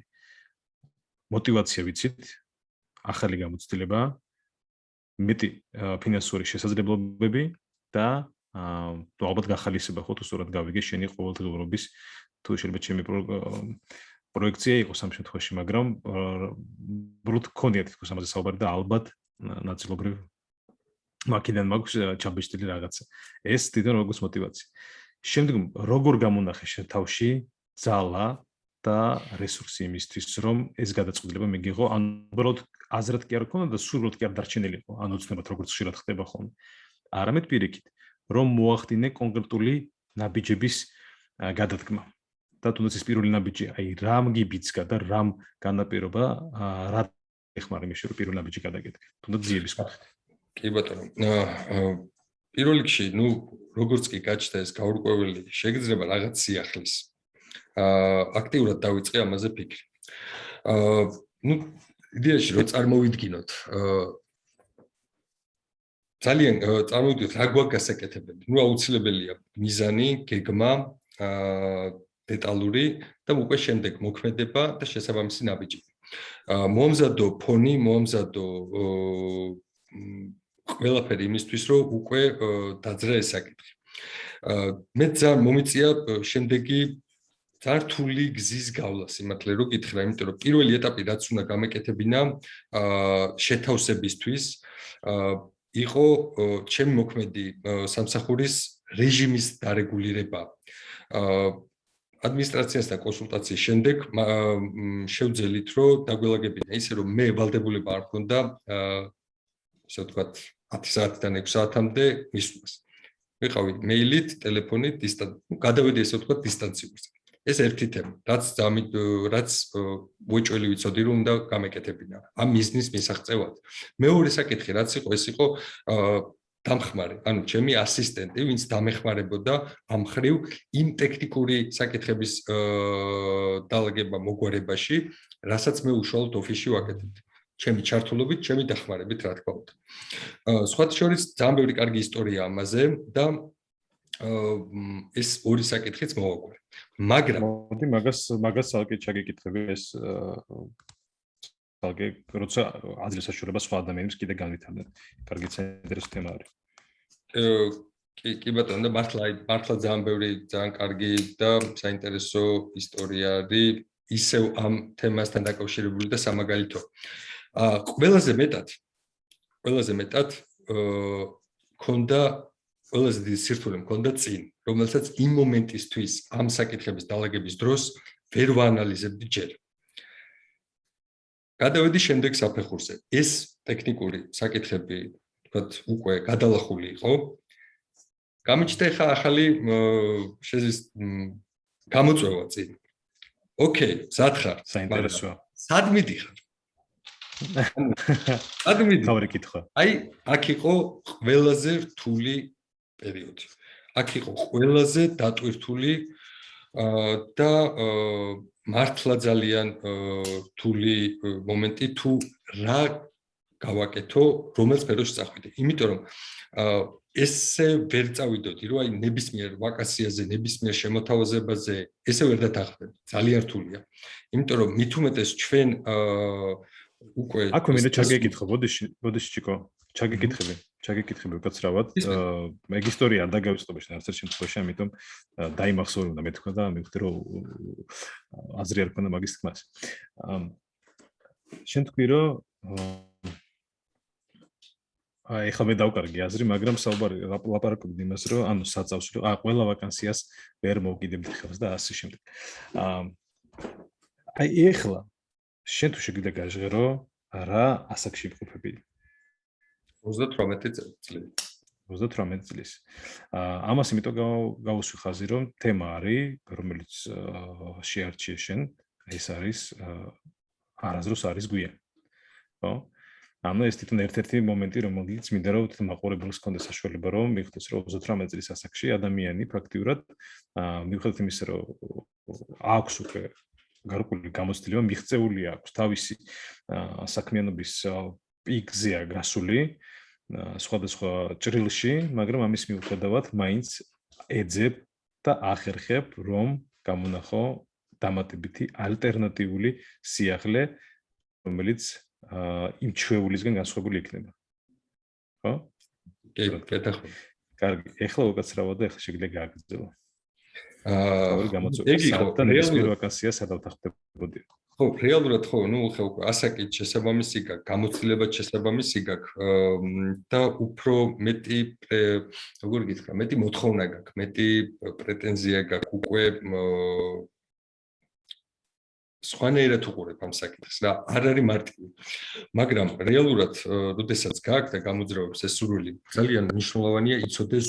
мотивация ვიცით, ახალი გამოცდილება, მეტი ფინანსური შესაძლებლობები და ალბათ გახალისება ხო თუ სწორად გავიგე შენი ყოველდღიურობის თუ შეიძლება ჩემი პროექცია იყოს ამ შემთხვევაში, მაგრამ ბრუტ კონია თქოს ამაზე საუბარი და ალბათ ნაწილობრივ მაქედან მაქვს ჩაბეჭდილი რაღაცა. ეს თვითონ როგორც мотивация. შემდგომ როგორ გამონახე შენ თავში ძალა და რესურსი იმისთვის, რომ ეს გადაწყვეტილება მიგიღო, ან უბრალოდ აზრად კი არ ქონდა და სულ კი არ დარჩენილიყო, ან უცნაურად როგორც ხშირად ხდება ხოლმე. არამედ პირიქით, რომ მოახდინე კონკრეტული ნაბიჯების გადადგმა. და თუნდაც ეს პირველი ნაბიჯი, აი რამ გიბიძგა და რამ განაპირობა, რა ეხმარა იმაში, რომ პირველი ნაბიჯი გადაგედგე. თუნდაც ძიების კუთხით. კი ბატონო. პირველ რიგში, როგორც კი გაჩნდა ეს გაურკვეველი შეგრძნება რაღაც სიახლის. აქტიურად დავიწყე ამაზე ფიქრი. იდეაში რომ წარმოვიდგინოთ, ძალიან წარმოვიდგინოთ რა გვაქვს გასაკეთებელი. აუცილებელია მიზანი, გეგმა, დეტალური და უკვე შემდეგ მოქმედება და შესაბამისი ნაბიჯი. მომზადო ფონი, მომზადო ყველაფერი იმისთვის, რომ უკვე დაძრა ეს საკითხი. მე ძალიან მომიწია შემდეგი ძართული გზის გავლა სიმართლე რომ გითხრა, იმიტომ რომ პირველი ეტაპი რაც უნდა გამეკეთებინა შეთავსებისთვის იყო ჩემი მოქმედი სამსახურის რეჟიმის დარეგულირება. ადმინისტრაციასთან კონსულტაციის შემდეგ შევძელით რომ დაგველაგებინა ისე რომ მე ვალდებულება არ მქონდა ისე ვთქვათ 10 საათიდან 6 საათამდე მისვლას. ვიყავი მეილით, ტელეფონით, გადავედი ესე ვთქვათ დისტანციურზე. ეს ერთი თემა, რაც უეჭველი ვიცოდი რომ უნდა გამეკეთებინა ამ მიზნის მისაღწევად. მეორე საკითხი რაც იყო, ეს იყო დამხმარე, ანუ ჩემი ასისტენტი, ვინც დამეხმარებოდა ამ ხრივ იმ ტექნიკური საკითხების დაალაგება მოგვარებაში, რასაც მე უშუალოდ ოფისში ვაკეთებდი. ჩემი ჩართულობით, ჩემი დახმარებით, რა თქმა უნდა. სხვათა შორის ძალიან ბევრი კარგი ისტორია ამაზე და ეს ორი საკითხიც მოვაგვარე. მაგრამ მოდი მაგას ალკე ჩაგეკითხები ეს ალკე როცა აძლევს საშუალებას სხვა ადამიანებს კიდე განვითარდნენ. კარგი საინტერესო თემა არის. კი ბატონო და მართლა ძალიან ბევრი ძალიან კარგი და საინტერესო ისტორია არის ისევ ამ თემასთან დაკავშირებული და სამაგალითო. ყველაზე მეტად ქონდა ყველაზე დიდი სირთულე მქონდა წინ, რომელსაც იმ მომენტისთვის ამ საკითხების დაალაგების დროს ვერ ვაანალიზებდი ჯერ. გადავედი შემდეგ საფეხურზე. ეს ტექნიკური საკითხები, თქვათ, უკვე გადალახული იყო. გამიჩნდა ხა ახალი გამოწვევა წინ. ოკეი, მზად ხარ, საინტერესოა. სად მიდიხარ? სად მიდიხარ? თავი კითხვა. აი, აქ იყო ყველაზე რთული პერიოდი. აქ იყო ყველაზე დატვირთული და მართლა ძალიან რთული მომენტი თუ რა გავაკეთო, რომელ სფეროში წავიდე. იმიტომ რომ ესე ვერ წავიდოდი, რომ აი ნებისმიერ ვაკაციაზე, ნებისმიერ შემოთავაზებაზე ესე ვერ დათანხმდები. ძალიან რთულია. იმიტომ რომ მით უმეტეს ჩვენ უკვე აქვე მინდა ჩაგეკითხო, ბოდიში ჩიკო, ჩაგეკითხები უკაცრავად. მე ისტორია არ დაგავიწყებაში არც ერთ შემთხვევაში, ამიტომ დაიმახსოვრე უნდა მეთქვა და მივხვდი რომ აზრი არ ქონდა მაგის თქმას. შენ თქვი რომ ეხლა მე დავკარგი აზრი, მაგრამ საუბარი ლაპარაკობდი იმას, რომ ანუ საწავში რომ ყველა ვაკანსიას ვერ მოვკიდებდი ხელს და ასე შემდეგ. აი ეხლა შენ თუ შეგიძლია გაჟღერო რა ასაკში ვყოფები? 38 წელი. 38 წლის. ამას იმიტომ გავუსვი ხაზი, რომ თემა არის, რომელიც შეარჩიე შენ, ეს არის არასდროს არის გვიანი. ხო? ანუ ეს თვითონ ერთ-ერთი მომენტი, რომელიც მინდა რომ მაყურებელს ჰქონდეს საშუალება რომ მიხვდეს რომ 28 წლის ასაკში ადამიანი ფაქტიურად მიუხედავად იმისა რომ აქვს უკვე გარკვეული გამოცდილება, მიღწეული აქვს თავისი საქმიანობის პიკზეა გასული სხვადასხვა ჭრილში, მაგრამ ამის მიუხედავად მაინც ეძებ და ახერხებ რომ გამონახო დამატებითი ალტერნატიული სიახლე, რომელიც იმ ჩვეულისგან განსხვავებული იქნება. ხო? კი, გეტახო. კარგი, ეხლა უკაცრავად და ეხლა შეგვიძლია გააგრძელო. ორი გამოწვევა. იგი ხო, და ნებისმიერ ვაკანსია სადავ თანხმდებოდი. ხო, რეალურად ხო, ასაკით შესაბამისი გაქვს, გამოცდილებად შესაბამისი გაქვს და უფრო მეტი როგორ გითხრა, მეტი მოთხოვნა გაქვს, მეტი პრეტენზია გაქვს უკვე სხვანაირად უყურებ ამ საკითხს და არ არის მარტივი. მაგრამ რეალურად, როდესაც გაქვს და გამოძრავებს ეს სურვილი, ძალიან მნიშვნელოვანია იცოდეს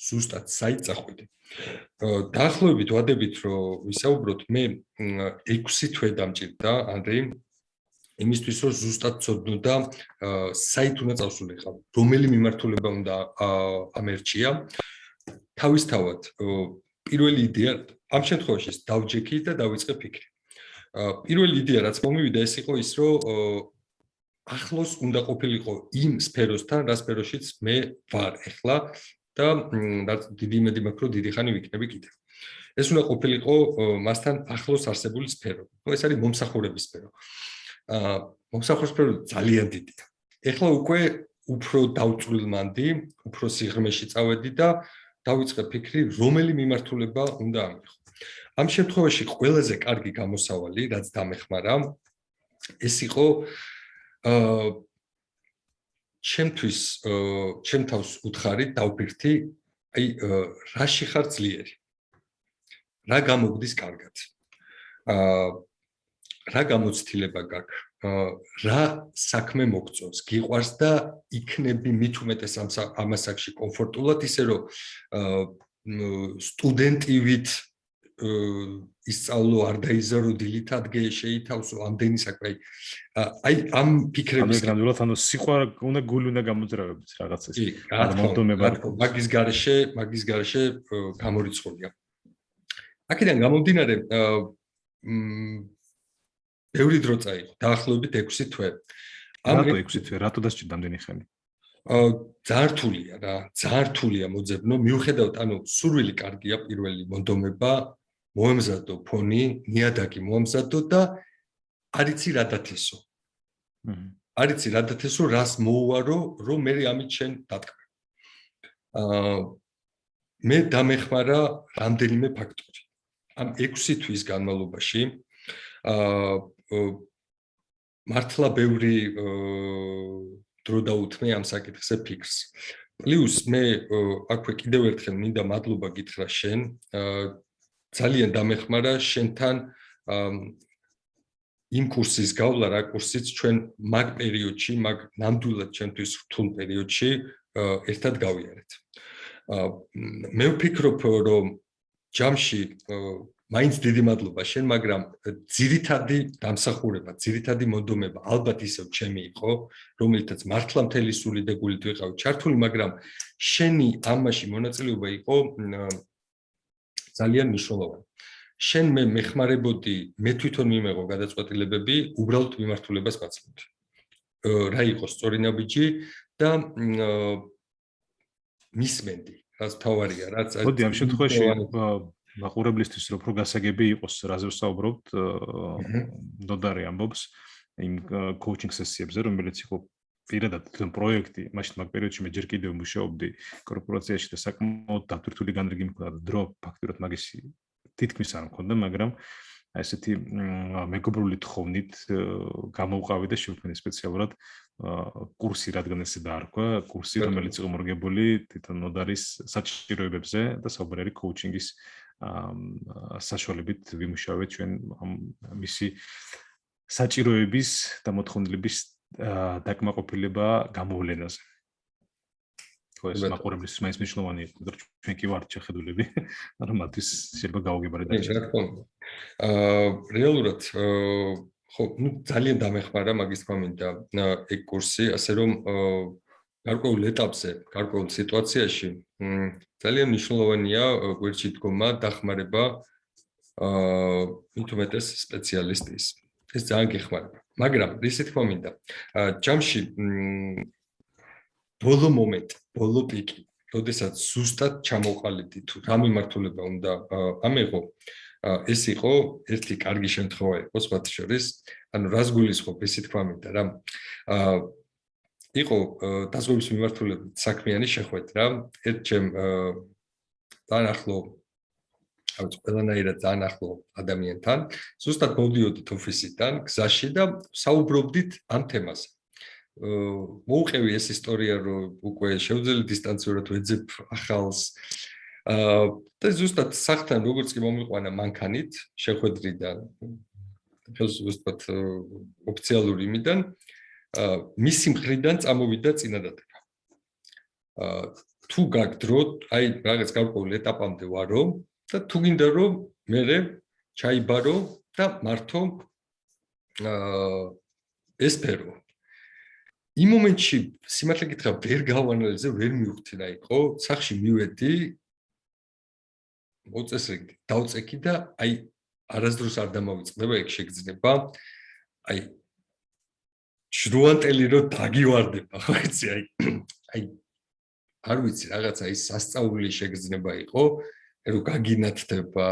ზუსტად საით წახვიდე. დაახლოებით ვადებით რომ ვისაუბროთ, მე 6 თვე დამჭირდა ანდრე იმისთვის რომ ზუსტად ცოდნოდა საით უნდა წავსულიყავ, რომელი მიმართულება უნდა ამერჩია. თავისთავად პირველი იდეა ამ შემთხვევაში დავჯექი და დავიწყე ფიქრი. პირველი იდეა რაც მომივიდა ეს იყო ის რომ ახლოს უნდა ყოფილიყო იმ სფეროსთან, რა სფეროშიც მე ვარ ახლა და დიდი იმედი მაქვს რომ დიდი ხანი ვიქნები კიდევ. ეს უნდა ყოფილიყო მასთან ახლოს არსებული სფერო. ეს არის მომსახურების სფერო. მომსახურების სფერო ძალიან დიდია. ახლა უკვე უფრო დავწვრილმანდი, უფრო სიღრმეში წავედი და დავიწყე ფიქრი, რომელი მიმართულება უნდა ამიღო. ამ შემთხვევაში ყველაზე კარგი გამოსავალი, რაც დამეხმარა, ეს იყო ჩემთვის, ჩემ თავს უთხარი, დავფიქრდი, აი რაში ხარ ძლიერი? რა გამოგდის კარგად? რა გამოცდილება გაქვს? რა საქმე მოგწონს? გიყვარს და იქნები მით უმეტეს ამ ასაკში კომფორტულად, ისე რომ სტუდენტივით ისწავლო, არ დაიზარო დილით ადგე, შეითავსო ამდენი საქმე. აი ამ ფიქრების ნამდვილად სიყვარული უნდა გული უნდა გამოძრავებდეს რაღაცას. მაგის გარეშე გამორიცხულია. აქედან გამომდინარე ბევრი დრო წაიღო, დაახლოებით 6 თვე. რატო 6 თვე? რატო დასჭირდა ამდენი ხანი? ძალიან რთულია მოძებნო, მიუხედავად სურვილი კარგია, პირველი მონდომება, მოემზადო ფონი, ნიადაგი მოემზადო და არიცი რა დათესო. არიცი რა დათესო, რას მოუვარო, რომ მე ამით შენ დათქმე. მე დამეხმარა რამდენიმე ფაქტორი. ამ 6 თვის განმავლობაში მართლა ბევრი დრო დაუთმე ამ საკითხზე ფიქრს. პლუს მე აქვე კიდევ ერთხელ მინდა მადლობა გითხრა შენ, ძალიან დამეხმარა შენთან იმ კურსის გავლა, რა კურსიც ჩვენ მაგ პერიოდში, მაგ ნამდვილად ჩემთვის რთულ პერიოდში ერთად გავიარეთ. მე ვფიქრობ, რომ ჯამში მაინც დიდი მადლობა შენ, მაგრამ ძირითადი დამსახურება, ძირითადი მონდომება ალბათ ისევ ჩემი იყო, რომელთაც მართლა მთელი სული და გულით ვიყავი ჩართული, მაგრამ შენი ამაში მონაწილეობა იყო ძალიან მნიშვნელოვანი. შენ მე მეხმარებოდი, მე თვითონ მიმეღო გადაწყვეტილებები, უბრალოდ მიმართულებას მაცლობდი. რა იყო სწორი ნაბიჯი და მისმენდი, რაც თავარია, რაც მოდი ამ შემთხვევაში მაყურებლისთვის რომ უფრო გასაგები იყოს, რაზე ვსაუბრობთ, ნოდარი ამბობს იმ coaching სესიებზე, რომელიც იყო პირადად პროექტი, მაშინ მაგ პერიოდში მე ჯერ კიდევ მუშაობდი კორპორაციაში და საკმაოდ დატვირთული განრიგი მქონდა და დრო ფაქტურად მაგისი თითქმის არ მქონდა, მაგრამ ესეთი მეგობრული თხოვნით გამოვყავი და შევქმნი სპეციალურად კურსი, რადგან ესე დაარქვა, კურსი, რომელიც იყო მორგებული თვითონ ნოდარის საჭიროებებზე და საუბარი არის coaching-ის საშუალებით ვიმუშავეთ ჩვენ მისი საჭიროების და მოთხოვნილების დაკმაყოფილება გამოვლენაზე. თუ ეს მაყურებლის მაინც მნიშვნელოვანი იყო, რომ ჩვენ კი ვართ შეხედულები, მაგრამ მათთვის შეიძლება გაუგებარი რა თქმა უნდა. რეალურად ხო, ძალიან დამეხმარა მაგის თქმა მინდა ეგ კურსი, ასე რომ გარკვეულ ეტაპზე, გარკვეულ სიტუაციაში ძალიან მნიშვნელოვანია გვერდში დგომა, დახმარება ინტუმეტეს სპეციალისტის. ეს ძალიან გეხმარება. მაგრამ რისი თქმა მინდა, ჯამში ბოლო მომენტი, ბოლო პიკი, როდესაც ზუსტად ჩამოყალიბდი თუ რა მიმართულება უნდა ამეღო, ეს იყო ერთი კარგი შემთხვევა იყო სხვათა შორის, ანუ რას გულისხმობ, ისი თქვა მინდა რა. იყო დაზღვევის მიმართულებით საქმიანი შეხვედრა, ერთ ჩემ ძალიან ახლო, ავიც ყველანაირად ძალიან ახლო ადამიანთან, ზუსტად მოვდიოდით ოფისიდან, გზაში და საუბრობდით ამ თემაზე. მოუყევი ეს ისტორია, რომ უკვე შევძელი დისტანციურად ვეძებ ახალს. და ზუსტად სახთან როგორც კი მომიყვანა მანქანით შეხვედრიდან, ზუსტად ოფიციალური იმიდან, მისი მხრიდან წამოვიდა წინადადება. თუ გაქვს დრო, აი რაღაც გარკვეულ ეტაპამდე ვარო და თუ გინდა რომ მე ჩაიბარო და მართო ეს სფერო. იმ მომენტში სიმართლე გითხრა ვერ გავანალიზე, ვერ მივხვდი რა იყო, სახში მივედი, მოწესრიგდი, დავწექი და აი არასდროს არ დამოვიწყდება ეგ შეგრძნება. აი ჟრუანტელი რო დაგივარდება, ხო იცი, აი არ ვიცი, რაღაცა ის სასწაული შეგრძნება იყო, რომ გაგინათდება.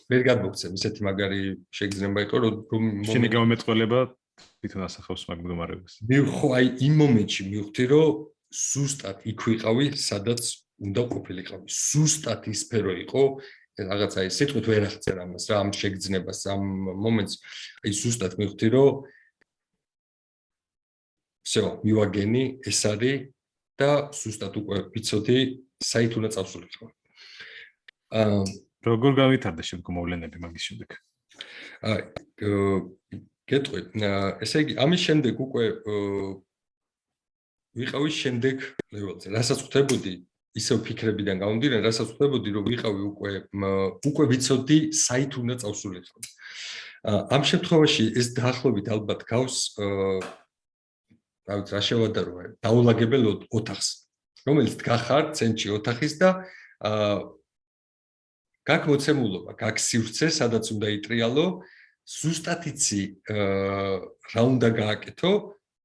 ვერ გადმოგცემ, ისეთი მაგარი შეგრძნება იყო, რომ შენი გამომეტყველება თვითონ ასახავს მაგ მდგომარეობას. ხო, აი იმ მომენტში მივხვდი, რომ ზუსტად იქ ვიყავი, სადაც უნდა ყოფილიყავი. ზუსტად ის სფერო იყო, რაღაცა ის სიტყვით ვერ აღწერ ამას რა, ამ შეგრძნებას, ამ მომენტს. აი ზუსტად მივხვდი, რომ всё, მივაგენი, ეს არის და ზუსტად უკვე ვიცოდი, საით უნდა წავსულიყო. როგორ გავითარდა შემდგომ მოვლენები მაგის შემდეგ? გეტყვი, ესე იგი, ამის შემდეგ უკვე ვიყავი შემდეგ ლეველზე. რასაც ხვდებოდი, ისევ ფიქრებიდან გამომდინარე, რასაც ხვდებოდი, რომ ვიყავი უკვე ვიცოდი, საით უნდა წავსულიყო. ამ შემთხვევაში ეს დაახლოებით ალბათ გავს რა შევადარო, დაულაგებელ ოთახს, რომელიც დგახარ ცენტრში ოთახის და გაქვს მოცემულობა, გაქვს სივრცე, სადაც უნდა იტრიალო, ზუსტად იცი რა უნდა გააკეთო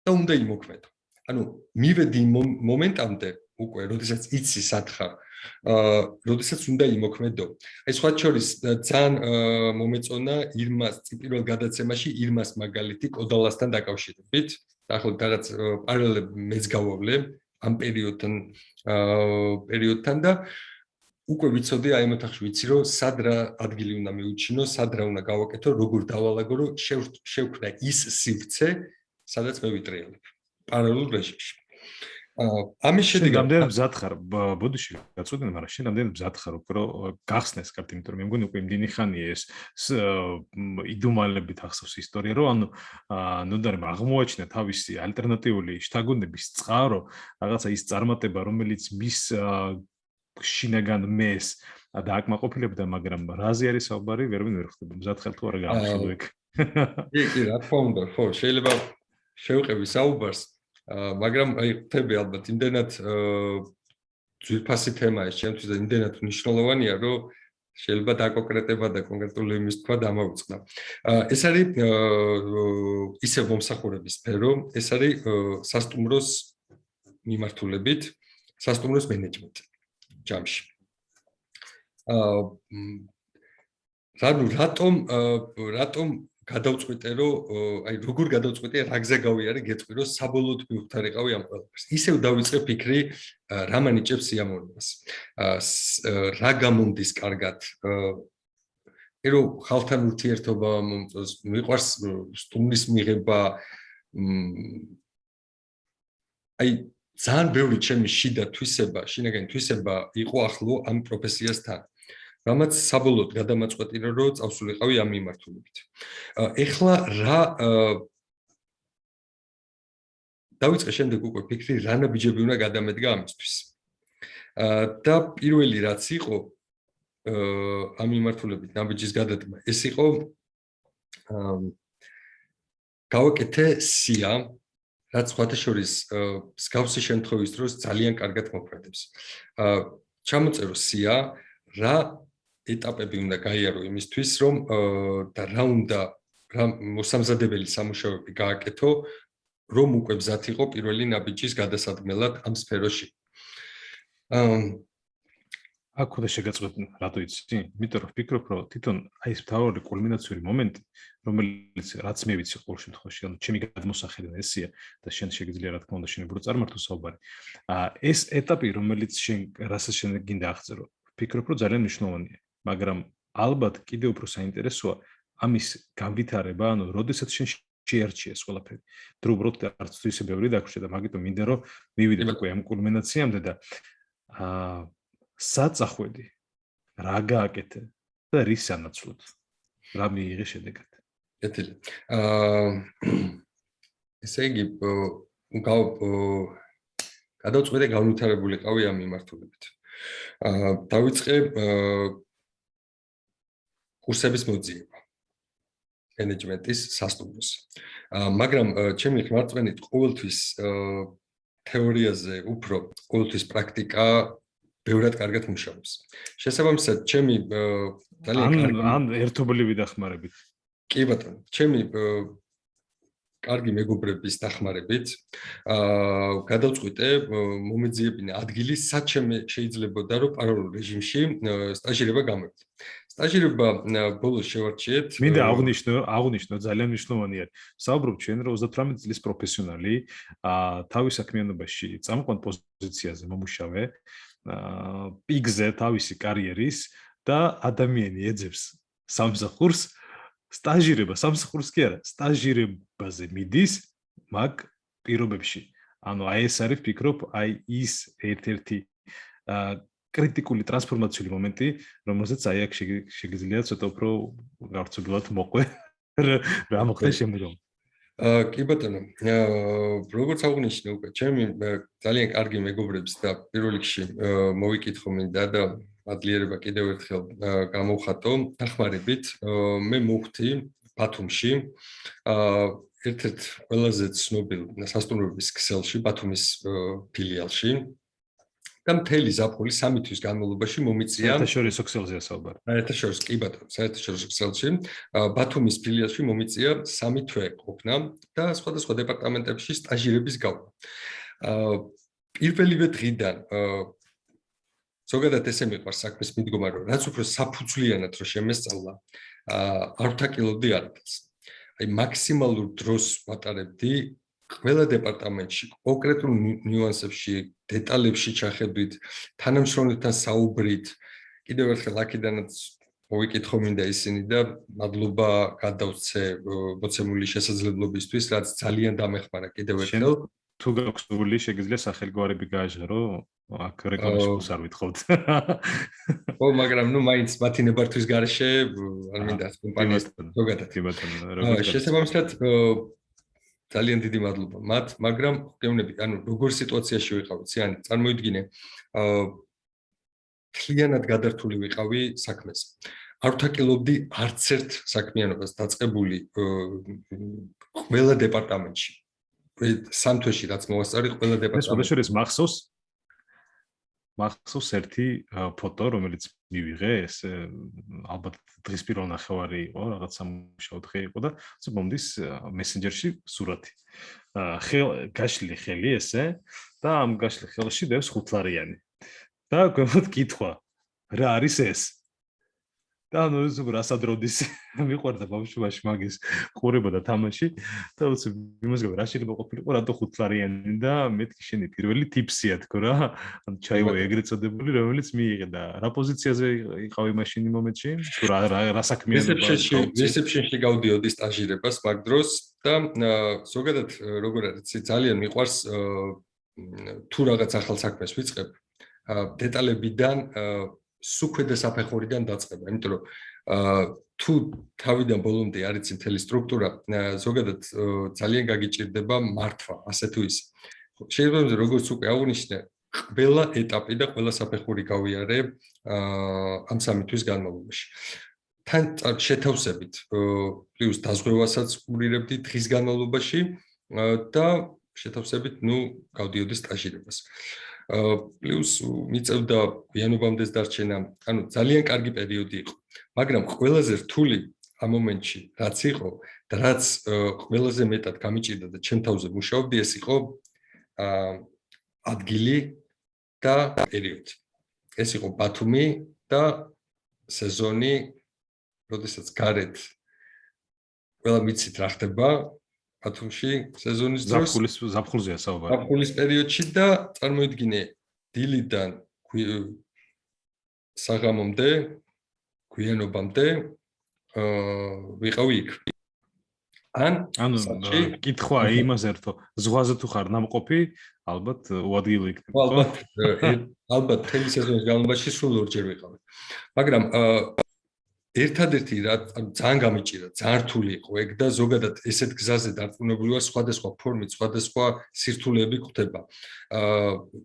და უნდა იმოქმედო. ანუ მივედი მომენტამდე უკვე, როდესაც იცი სად ხარ, როდესაც უნდა იმოქმედო. აი სხვა შორის ძალიან მომეწონა ირმას პირველ გადაცემაში ირმას მაგალითი კოდალასთან დაკავშირებით. დაახლოებით რაღაც პარალელები მეც გავავლე ამ პერიოდთან და უკვე ვიცოდი აი ამ ოთახში ვიცი რომ სად რა ადგილი უნდა მიუჩინო, სად რა უნდა გავაკეთო, როგორ დავალაგო, რომ შევქმნა ის სივრცე, სადაც მე ვიტრიალებ პარალელურ რეჟიმში. ამის შედეგად რამდენი მზად ხარ ბოდიში გაწოდენ, მაგრამ შენ რამდენი მზად ხარ უკვე რომ გახსნეს კარტი, იმიტომ რომ მე მგონი უკვე იმდენი ხანია ეს იდუმალებით ახსოვს ისტორია, რომ ანუ ნოდარემ აღმოაჩინა თავისი ალტერნატიული შთაგონების წყარო, რაღაცა ის წარმატება, რომელიც მის შინაგან მეს დააკმაყოფილებდა, მაგრამ რაზე არის საუბარი, ვერვინ ვერ ხვდება. მზად ხარ თუ არა გავხსოვ ეგ. კი, რა თქმა უნდა, ხო, შეიძლება შევყევი საუბარს, მაგრამ აი ხვდები ალბათ იმდენად ძვირფასი თემაა ეს ჩემთვის და იმდენად მნიშვნელოვანია, რომ შეიძლება დაკონკრეტება და კონკრეტული იმის თქვა დამავიწყდა. ეს არის ისევ მომსახურების სფერო, ეს არის სასტუმროს მიმართულებით, სასტუმროს მენეჯმენტი ჯამში. რატომ გადავწყვიტე, რომ აი როგორ გადავწყვიტე, რა გზა გავიარე, გეტყვი, რომ საბოლოოდ მივხვდარიყავი ამ ყველაფერს. ისევ დავიწყე ფიქრი, რა მანიჭებს სიამოვნებას. რა გამომდის კარგად. რომ ხალხთან ურთიერთობა მომწონს, მიყვარს სტუმრის მიღება. აი ძალიან ბევრი ჩემი შიდა თვისება, შინაგანი თვისება იყო ახლო ამ პროფესიასთან. რამაც საბოლოოდ გადამაწყვეტინა, რომ წავსულიყავი ამ მიმართულებით. ეხლა რა დავიწყე შემდეგ უკვე ფიქრი რა ნაბიჯები უნდა გადამედგა ამისთვის. და პირველი რაც იყო ამ მიმართულებით ნაბიჯის გადადგმა ეს იყო გავაკეთე სია რაც სხვათა შორის მსგავსი შემთხვევის დროს ძალიან კარგად მოქმედებს. ჩამოწერო სია რა ეტაპები უნდა გაიარო იმისთვის რომ და რა მოსამზადებელი სამუშაოები გააკეთო რომ უკვე მზად იყო პირველი ნაბიჯის გადასადგმელად ამ სფეროში. აქ უნდა შეგაწყვეტ რატო იცი? იმიტომ რომ ვფიქრობ რომ თვითონ აი ეს მთავარი კულმინაციური მომენტი რომელიც რაც მე ვიცი ყოველ შემთხვევაში ანუ ჩემი გადმოსახედიდან ესია და შენ შეგიძლია რა თქმა უნდა შენ უფრო წარმართო საუბარი. ეს ეტაპი რომელიც შენ რასაც შენ გინდა აღწერო ვფიქრობ რომ ძალიან მნიშვნელოვანია მაგრამ ალბათ კიდევ უფრო საინტერესოა ამის განვითარება ანუ როდესაც შენ შეარჩიე ეს ყველაფერი. დრო უბრალოდ არც თუ ისე ბევრი დაგვრჩა და მაგიტომ მინდა რომ მივიდე უკვე ამ კულმინაციამდე და საწახვედი რა გააკეთე და რის სანაცვლოდ რა მიიღე შედეგად. კეთილი. ესე იგი გადავწყვეტე განვითარებულიყავი ამ მიმართულებით. დავიწყე კურსების მოძიება მენეჯმენტის სასტუმროს. მაგრამ ჩემი ხმარწმენით ყოველთვის თეორიაზე უფრო ყოველთვის პრაქტიკა ბევრად კარგად მუშაობს. შესაბამისად, ჩემი ძალიან კარგი ან ერთობლივი დახმარებით. კი ბატონო, ჩემი კარგი მეგობრების დახმარებით გადავწყვიტე მომეძიებინა ადგილი, საჩემ შეიძლებოდა რომ პარალელურ რეჟიმში სტაჟირება გამოვიდე. სტაჟირება ბოლოს შევარჩიეთ. მინდა აღვნიშნო ძალიან მნიშვნელოვანი არის. საუბრობ ჩვენ რომ 38 წლის პროფესიონალი თავის საქმიანობაში წამყვან პოზიციაზე მომუშავე პიკზე თავისი კარიერის და ადამიანი ეძებს სამსახურს სტაჟირება სამსახურს კი არა სტაჟირებაზე მიდის მაგ პირობებში ანუ აი ეს არის ვფიქრობ აი ის ერთ-ერთი კრიტიკული ტრანსფორმაციული მომენტი რომელზეც აი აქ შეგიძლია ცოტა უფრო გავრცობილად მოყვე რა მოხდა შემდგომ კი ბატონო როგორც აღნიშნე უკვე ჩემი ძალიან კარგი მეგობრებს და პირველ რიგში მოვიკითხო მინდა და მადლიერება კიდევ ერთხელ გამოვხატო დახმარებით მე მოვხდი ბათუმში ერთ-ერთ ყველაზე ცნობილ სასტუმროების ქსელში ბათუმის ფილიალში და მთელი ზაფხული 3 თვის განმავლობაში მომიწია საერთაშორისო ქსელზეა საუბარი. საერთაშორისო კი ბატონო, საერთაშორისო ქსელში ბათუმის ფილიალში მომიწია 3 თვე ყოფნა და სხვადასხვა დეპარტამენტებში სტაჟირების გავლა. პირველივე დღიდან ზოგადად ესე მიყვარს საქმის მიდგომა რომ რაც უფრო საფუძვლიანად რომ შემესწავლა არ ვთაკილობდი არაფერს. აი მაქსიმალურ დროს ვატარებდი ყველა დეპარტამენტში კონკრეტულ ნიუანსებში, დეტალებში ჩახედვით, თანამშრომლებთან საუბრით, კიდევ ერთხელ აქედანაც მოვიკითხო მინდა ისინი და მადლობა გადავცე მოცემული შესაძლებლობისთვის, რაც ძალიან დამეხმარა კიდევ ერთხელ. თუ გაქვს სურვილი, შეგიძლია სახელგვარები გააჟღერო, აქ რეკლამაში ფულს არ ვითხოვთ. ო, მაგრამ ნუ მაინც მათი ნებართვის გარეშე არ მინდა კომპანიის ზოგადად. შესაბამისად ძალიან დიდი მადლობა მათ, მაგრამ გეუბნები, ანუ როგორ სიტუაციაში ვიყავი, ციანი, წარმოიდგინე, მთლიანად გადართული ვიყავი საქმეს. არ ვთაკილობდი არც ერთ საქმიანობას დაწყებული ყველა დეპარტამენტში. 3 თვეში რაც მოვასწარი ყველა დეპარტამენტში. ეს მახსოვს ერთი ფოტო, რომელიც მივიღე, ეს ალბათ დღის პირველ ნახევარი იყო, რაღაც სამუშაო დღე იყო და მომდის მესენჯერში სურათი. გაშლილი ხელი ესე და ამ გაშლილ ხელში დევს 5 ლარიანი. და გვემოთ კითხვა, რა არის ეს? და ნუ ეს რასადროდის მიყვარდა ბავშვობაში მაგის ყურება და თამაში და უცებ იმასგავ რა შეიძლება ყოფილიყო რატო 5 ლარიანი და მეთქი შენი პირველი ტიპსია თქო რა ან ჩაივა ეგრეთ წოდებული რომელიც მიიღე და რა პოზიციაზე იყავი მაშინ იმ მომენტში თუ რა საქმიანობა რეცეპშენში გავდიოდი სტაჟირებას მაგ დროს და ზოგადად როგორ არის ძალიან მიყვარს თუ რაღაც ახალ საქმეს ვიწყებ დეტალებიდან სუქვე და საფეხურიდან დაწყება, იმიტომ რომ თუ თავიდან ბოლომდე არ იცი მთელი სტრუქტურა, ზოგადად ძალიან გაგიჭირდება მართვა, ასე თუ ისე. შეიძლება როგორც უკვე აღნიშნე, ყველა ეტაპი და ყველა საფეხური გავიარე ამ 3 თვის განმავლობაში. თან შეთავსებით პლუს დაზღვევასაც ვურირებდი დღის განმავლობაში და შეთავსებით, გავდიოდი სტაჟირებას. პლუს მიწევდა გვიანობამდეს დარჩენა, ძალიან კარგი პერიოდი იყო. მაგრამ ყველაზე რთული ამ მომენტში რაც იყო და რაც ყველაზე მეტად გამიჭირდა და ჩემ თავზე მუშაობდი, ეს იყო ადგილი და პერიოდი. ეს იყო ბათუმი და სეზონი, როდესაც გარეთ ყველა მიცით რა ხდება ბათუმში სეზონის დროს. ზაფხულზეა საუბარი. ზაფხულის პერიოდში და წარმოიდგინე დილიდან საღამომდე, გვიანობამდე ვიყავი იქ. ანუ კითხვა იმაზე რთო, ზღვაზე თუ ხარ ნამყოფი, ალბათ უადგილო იქნება. ალბათ თელი სეზონის განმავლობაში სულ ორჯერ ვიყავი. მაგრამ ერთადერთი რა ძალიან გამიჭირდა, ძალიან რთული იყო ეგ და ზოგადად ესეთ გზაზე დარწმუნებული ვარ, სხვადასხვა ფორმით, სხვადასხვა სირთულეები გვხვდება.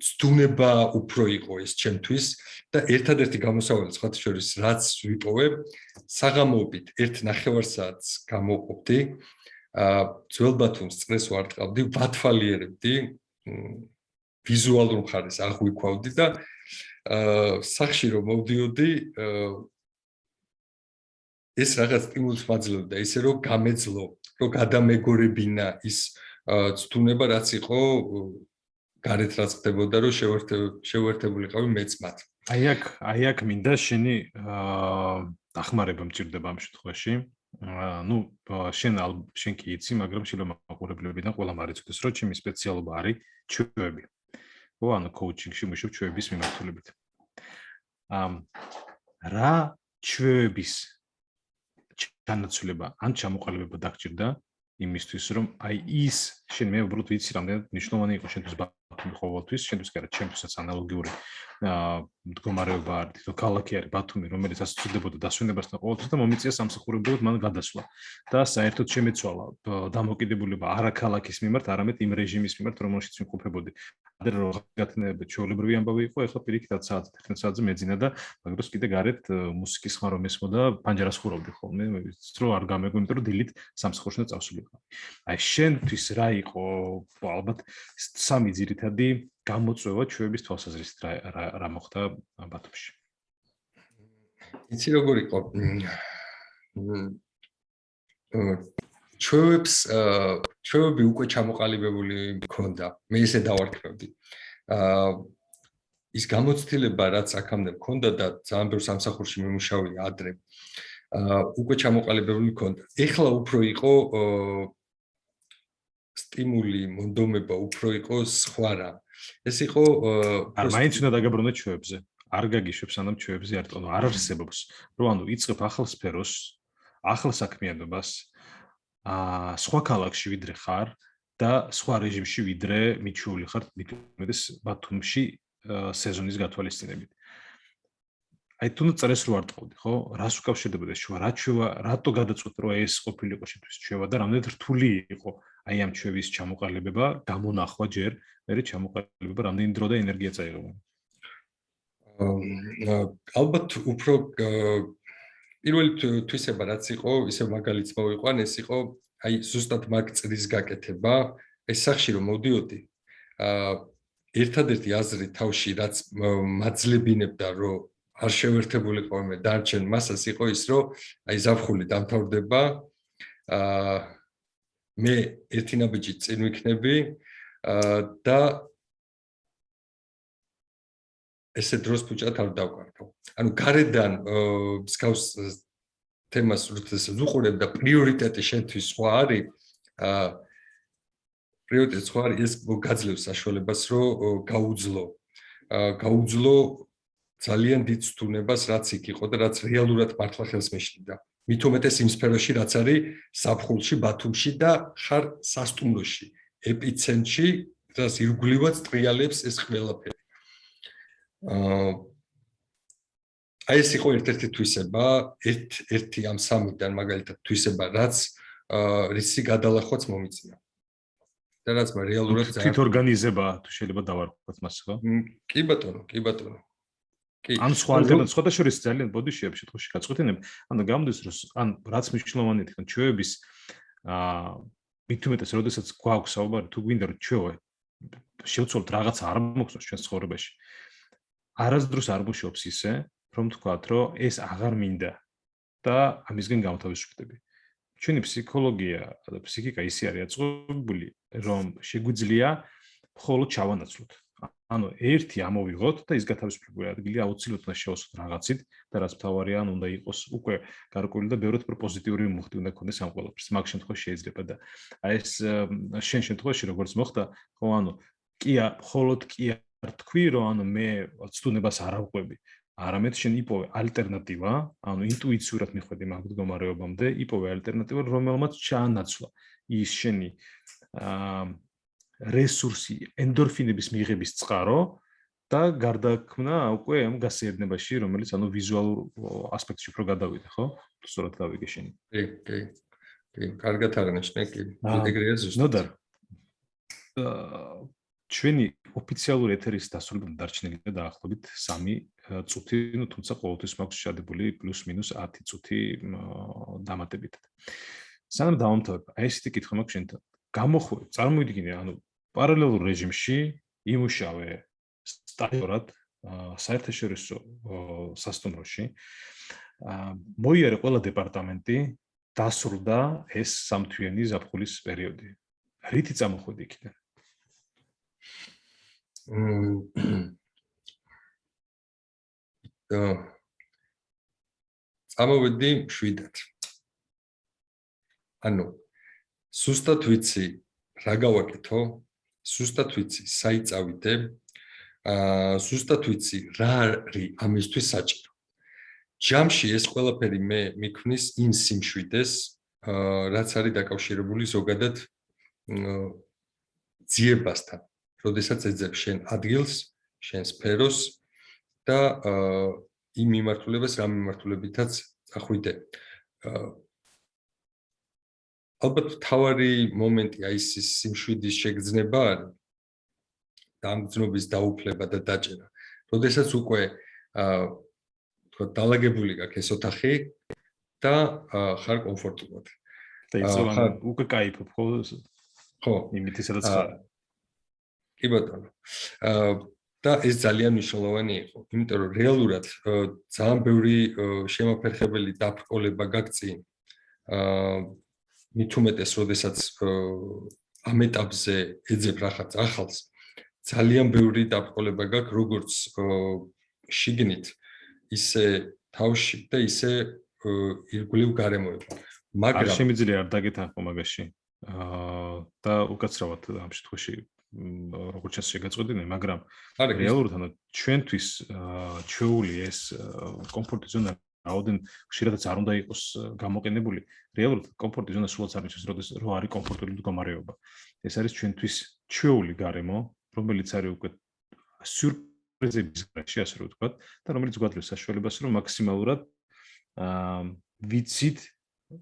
ცდუნება უფრო იყო ეს ჩემთვის და ერთადერთი გამოსავალი სხვათა შორის რაც ვიპოვებ, საღამოობით 1.5 საათს გამოვყოფდი. ძველ ბათუმს წრეს ვარტყავდი, ვათვალიერებდი, ვიზუალურ მხარეს აღვიქვავდი და სახში რომ მოვდიოდი, ეს რაღაც სტიმულს მაძლევდა, ისე რომ გამეძლო, რომ გადამეგორებინა ის ცდუნება, რაც იყო გარეთ რაც ხდებოდა, რომ შევერთებულიყავი მეც მათ. აი აქ მინდა შენი დახმარება მჭირდება ამ შემთხვევაში. შენ კი იცი, მაგრამ შეიძლება მაყურებლებიდან ყველამ არ იცოდეს, რომ ჩემი სპეციალობა არის ჩვევები. კოუჩინგში მუშაობ ჩვევების მიმართულებით. რა ჩვევების ჩანაცვლება ან ჩამოყალიბება დაგჭირდა იმისთვის, რომ აი ის შენ მე უბრალოდ ვიცი, რამდენად მნიშვნელოვანი იყო შენთვის ბათუმი ყოველთვის, შენთვის კი არა, ჩემთვისაც ანალოგიური მდგომარეობა არის, თვითონ ქალაქი არის ბათუმი, რომელიც ასოცირდებოდა დასვენებასთან ყოველთვის და მომიწია სამსახურებრივად მან გადასვლა. და საერთოდ შემეცვალა დამოკიდებულება არა ქალაქის მიმართ, არამედ იმ რეჟიმის მიმართ, რომელშიც ვიმყოფებოდი. ადრე რომ გათნეებით ჩვეულებრივი ამბავი იყო, ეხლა პირიქით 10 საათზე, 11 საათზე მეძინა და მაგდროს კიდე გარეთ მუსიკის ხმა რომ ესმოდა, პანჯარას ხურავდი ხოლმე, რომ არ გამეგო, იმიტომ რომ დილით სამსახურში უნდა წავსულიყო. აი შენთვის რა იყო ალბათ 3 ძირითადი გამოწვევა ჩვეების თვალსაზრისით რა მოხდა ბათუმში? იცი როგორ იყო? ჩვევები უკვე ჩამოყალიბებული მქონდა. მე ესე დავარქმევდი. ის გამოცდილება, რაც აქამდე მქონდა და ძალიან ბევრ სამსახურში მიმუშავე ადრე, უკვე ჩამოყალიბებული მქონდა. ეხლა უფრო იყო სტიმული, მონდომება, უფრო იყო სხვა რა. ეს იყო მაინც უნდა დაგაბრუნდე ჩვევებზე. არ გაგიშვებს ანამ ჩვევებზე არ არსებობს. რომ იწყებ ახალ სფეროს, ახალ საქმიანობას, სხვა ქალაქში ვიდრე ხარ და სხვა რეჟიმში ვიდრე მიჩვეული ხარ მithumedes ბათუმში სეზონის გათვალისწინებით. აი თუნდაც წრეს რო არ ტყავდი, ხო? რას უკავშირდებოდა შუა? რატო გადაწყვეტ რომ ეს ყოფილიყო შეთთვის ჩვევა და რამდენად რთული იყო აი ამ ჩვევის ჩამოყალიბება, გამონახვა ჯერ, მერე ჩამოყალიბება, რამდენი დრო და ენერგია წაიღო? ალბათ უფრო პირველი თვისება რაც იყო, ისე მაგალითს მოვიყვან, ეს იყო აი ზუსტად მაგ წრის გაკეთება, ეს სახში რომ მოვდიოდი, ერთადერთი აზრი თავში რაც მაძლებინებდა, რომ არ შევერთებულიყო მე დარჩენ მასას იყო ის, რომ აი ზაფხული დამთავრდება, მე ერთი ნაბიჯი წინ ვიქნები და ესე დროს ფუჭად არ დავკარგავ. ანუ გარედან მსგავს თემას როდესაც უყურებ და პრიორიტეტი შენთვის სხვა არის, პრიორიტეტი სხვა არის, ეს გაძლევს საშუალებას, რომ გაუძლო ძალიან დიდ ცდუნებას, რაც იქ იყო და რაც რეალურად მართლა ხელს მეშლიდა. მით უმეტეს იმ სფეროში, რაც არის ზაფხულში, ბათუმში და ხარ სასტუმროში, ეპიცენტრში, რაც ირგვლივად ტრიალებს ეს ყველაფერი. აი ეს იყო ერთ-ერთი თვისება, ერთი ამ სამიდან მაგალითად თვისება, რაც რისი გადალახვაც მომიწია. და რაც რეალურად თვით ძალიან ორგანიზება თუ შეიძლება დავარქვათ მას, ხო? კი ბატონო, კი ბატონო. კი. ან სხვა ალტერნატივა, სხვათა შორის ძალიან ბოდიში ამ შემთხვევაში გაწყვეტინებ, ანუ გამომდის რომ ან რაც მნიშვნელოვანია თქო ჩვევების მით უმეტეს როდესაც გვაქვს საუბარი თუ გვინდა რომ ჩვევა შევცვალოთ რაღაც არ მოგწონს ჩვენს ცხოვრებაში. არასდროს არ მუშაობს ისე, რომ თქვათ რომ ეს აღარ მინდა და ამისგან გავთავისუფლდები. ჩვენი ფსიქოლოგია და ფსიქიკა ისე არის აწყობილი, რომ შეგვიძლია მხოლოდ ჩავანაცვლოთ. ანუ ერთი ამოვიღოთ და ის გათავისუფლებული ადგილი აუცილებლად უნდა შევასოთ რაღაცით და რაც მთავარია, ან უნდა იყოს უკვე გარკვეული და ბევრად პოზიტიური მუხტი უნდა ქონდეს ამ ყველაფერს. მაგ შემთხვევაში შეიძლება და აი ეს შენ შემთხვევაში როგორც მოხდა, ხო, ანუ მხოლოდ კი არ თქვი, რომ ანუ მე ცდუნებას არ ავყვები. არამედ შენ იპოვე ალტერნატივა, ანუ ინტუიციურად მიხვედი მაგ მდგომარეობამდე, იპოვე ალტერნატივა, რომელმაც ჩაანაცვლა ის შენი რესურსი, ენდორფინების მიღების წყარო და გარდაქმნა უკვე ამ გასეირნებაში, რომელიც ანუ ვიზუალურ ასპექტში უფრო გადავიდა, ხო? სწორად გავიგე შენი. კი, კი. კი, კარგად აღნიშნე, კი. ეგრეა ზუსტად. ნოდარ. ჩვენი ოფიციალური ეთერის დასრულებამდე დარჩენილია დაახლოებით 3 წუთი, ну, თუმცა ყოველთვის მაქვს შედებული პლუს-მინუს 10 წუთი დამატებით. სანამ დავამთავრებ, აი ესეთი კითხვა მაქვს შენთან. გამოხვევი, წარმოვიდგინე, ანუ პარალელურ რეჟიმში იმუშავე სტაჟიორად საერთაშორისო სასტუმროში. მოიარე ყველა დეპარტამენტი, დასრულდა ეს სამთვიანი ზაფხულის პერიოდი. რითი წამოხვედი იქიდან? წამოვედი 7-ად. ანუ სუსტად ვიცი რა გავაკეთო, სუსტად ვიცი საით წავიდე, სუსტად ვიცი რა არის ამისთვის საჭირო. ჯამში ეს ყველაფერი მე მიქმნის იმ სიმშვიდეს, რაც არის დაკავშირებული ზოგადად ძიებასთან, როდესაც ეძებ შენ ადგილს, შენ სფეროს და იმ მიმართულებას, რა მიმართულებითაც წახვიდე. ალბათ თავარი მომენტი აი ეს სიმშვიდის შეგრძნება არის და ამ გრძნობის დაუფლება და დაჭერა. როდესაც უკვე თქო დაალაგებული გაქვს ეს ოთახი და ხარ კომფორტულად. და იწოვან უკვე кайფობ, ხო? იმით სადაც ხარ. კი ბატონო. და ეს ძალიან მნიშვნელოვანი იყო, იმიტომ რომ რეალურად ძალიან ბევრი შემოფერხებელი დაბრკოლება გაქვს წინ. მით უმეტეს, როდესაც ამ ეტაპზე ეძებ რაღაც ახალს, ძალიან ბევრი დაბრკოლება გაქვს, როგორც შიგნით, ისე თავში და ისე ირგვლივ გარემოება. მაგრამ არ შემიძლია არ დაგეთანხმო მაგაში. და უკაცრავად ამ შემთხვევაში როგორც ჩანს შეგაწყვეტინე, მაგრამ რეალურად ანუ ჩვენთვის ჩვეული ეს კომფორტის ზონა რაოდენ ხშირადაც არ უნდა იყოს გამოყენებული. რეალურად კომფორტის ზონა სულაც არ ნიშნავს, როდესაც რო არის კომფორტული მდგომარეობა. ეს არის ჩვენთვის ჩვეული გარემო, რომელიც არის უკვე სიურპრიზების გარეშე, ასე რომ ვთქვათ, და რომელიც გვაძლევს საშუალებას, რომ მაქსიმალურად ვიცით,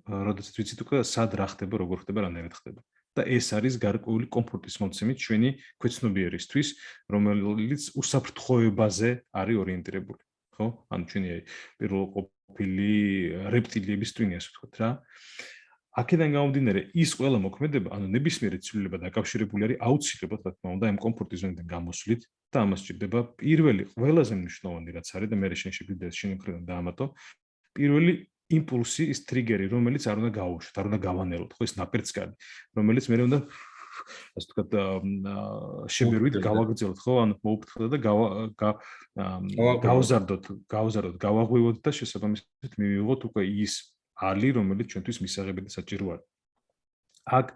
როდესაც ვიცით უკვე სად რა ხდება, როგორ ხდება, რანაირად ხდება. და ეს არის გარკვეული კომფორტის მომცემი ჩვენი ქვეცნობიერისთვის, რომელიც უსაფრთხოებაზე არის ორიენტირებული. ხო? ანუ ჩვენი პირველყოფილი რეპტილიების ტვინი, ასე ვთქვათ რა. აქედან გამომდინარე, ის ყველა მოქმედება, ანუ ნებისმიერი ცვლილება დაკავშირებული არის აუცილებლად, რა თქმა უნდა, ამ კომფორტის ზონიდან გამოსვლით და ამას სჭირდება პირველი ყველაზე მნიშვნელოვანი რაც არის და მე შენ შეგვიძლია შენი მხრიდან დაამატო, პირველი იმპულსი, ის ტრიგერი, რომელიც არ უნდა გავუშვათ, არ უნდა გავანელოთ, ხო, ეს ნაპერწკალი, რომელიც მე უნდა ასე ვთქვათ, შებერვით გავაგრძელოთ, ხო, ანუ მოუფრთხილდეთ და გავზარდოთ, გავაღვივოთ და შესაბამისად მივიღოთ უკვე ის ალი, რომელიც ჩვენთვის მისაღები და საჭირო არის. აქ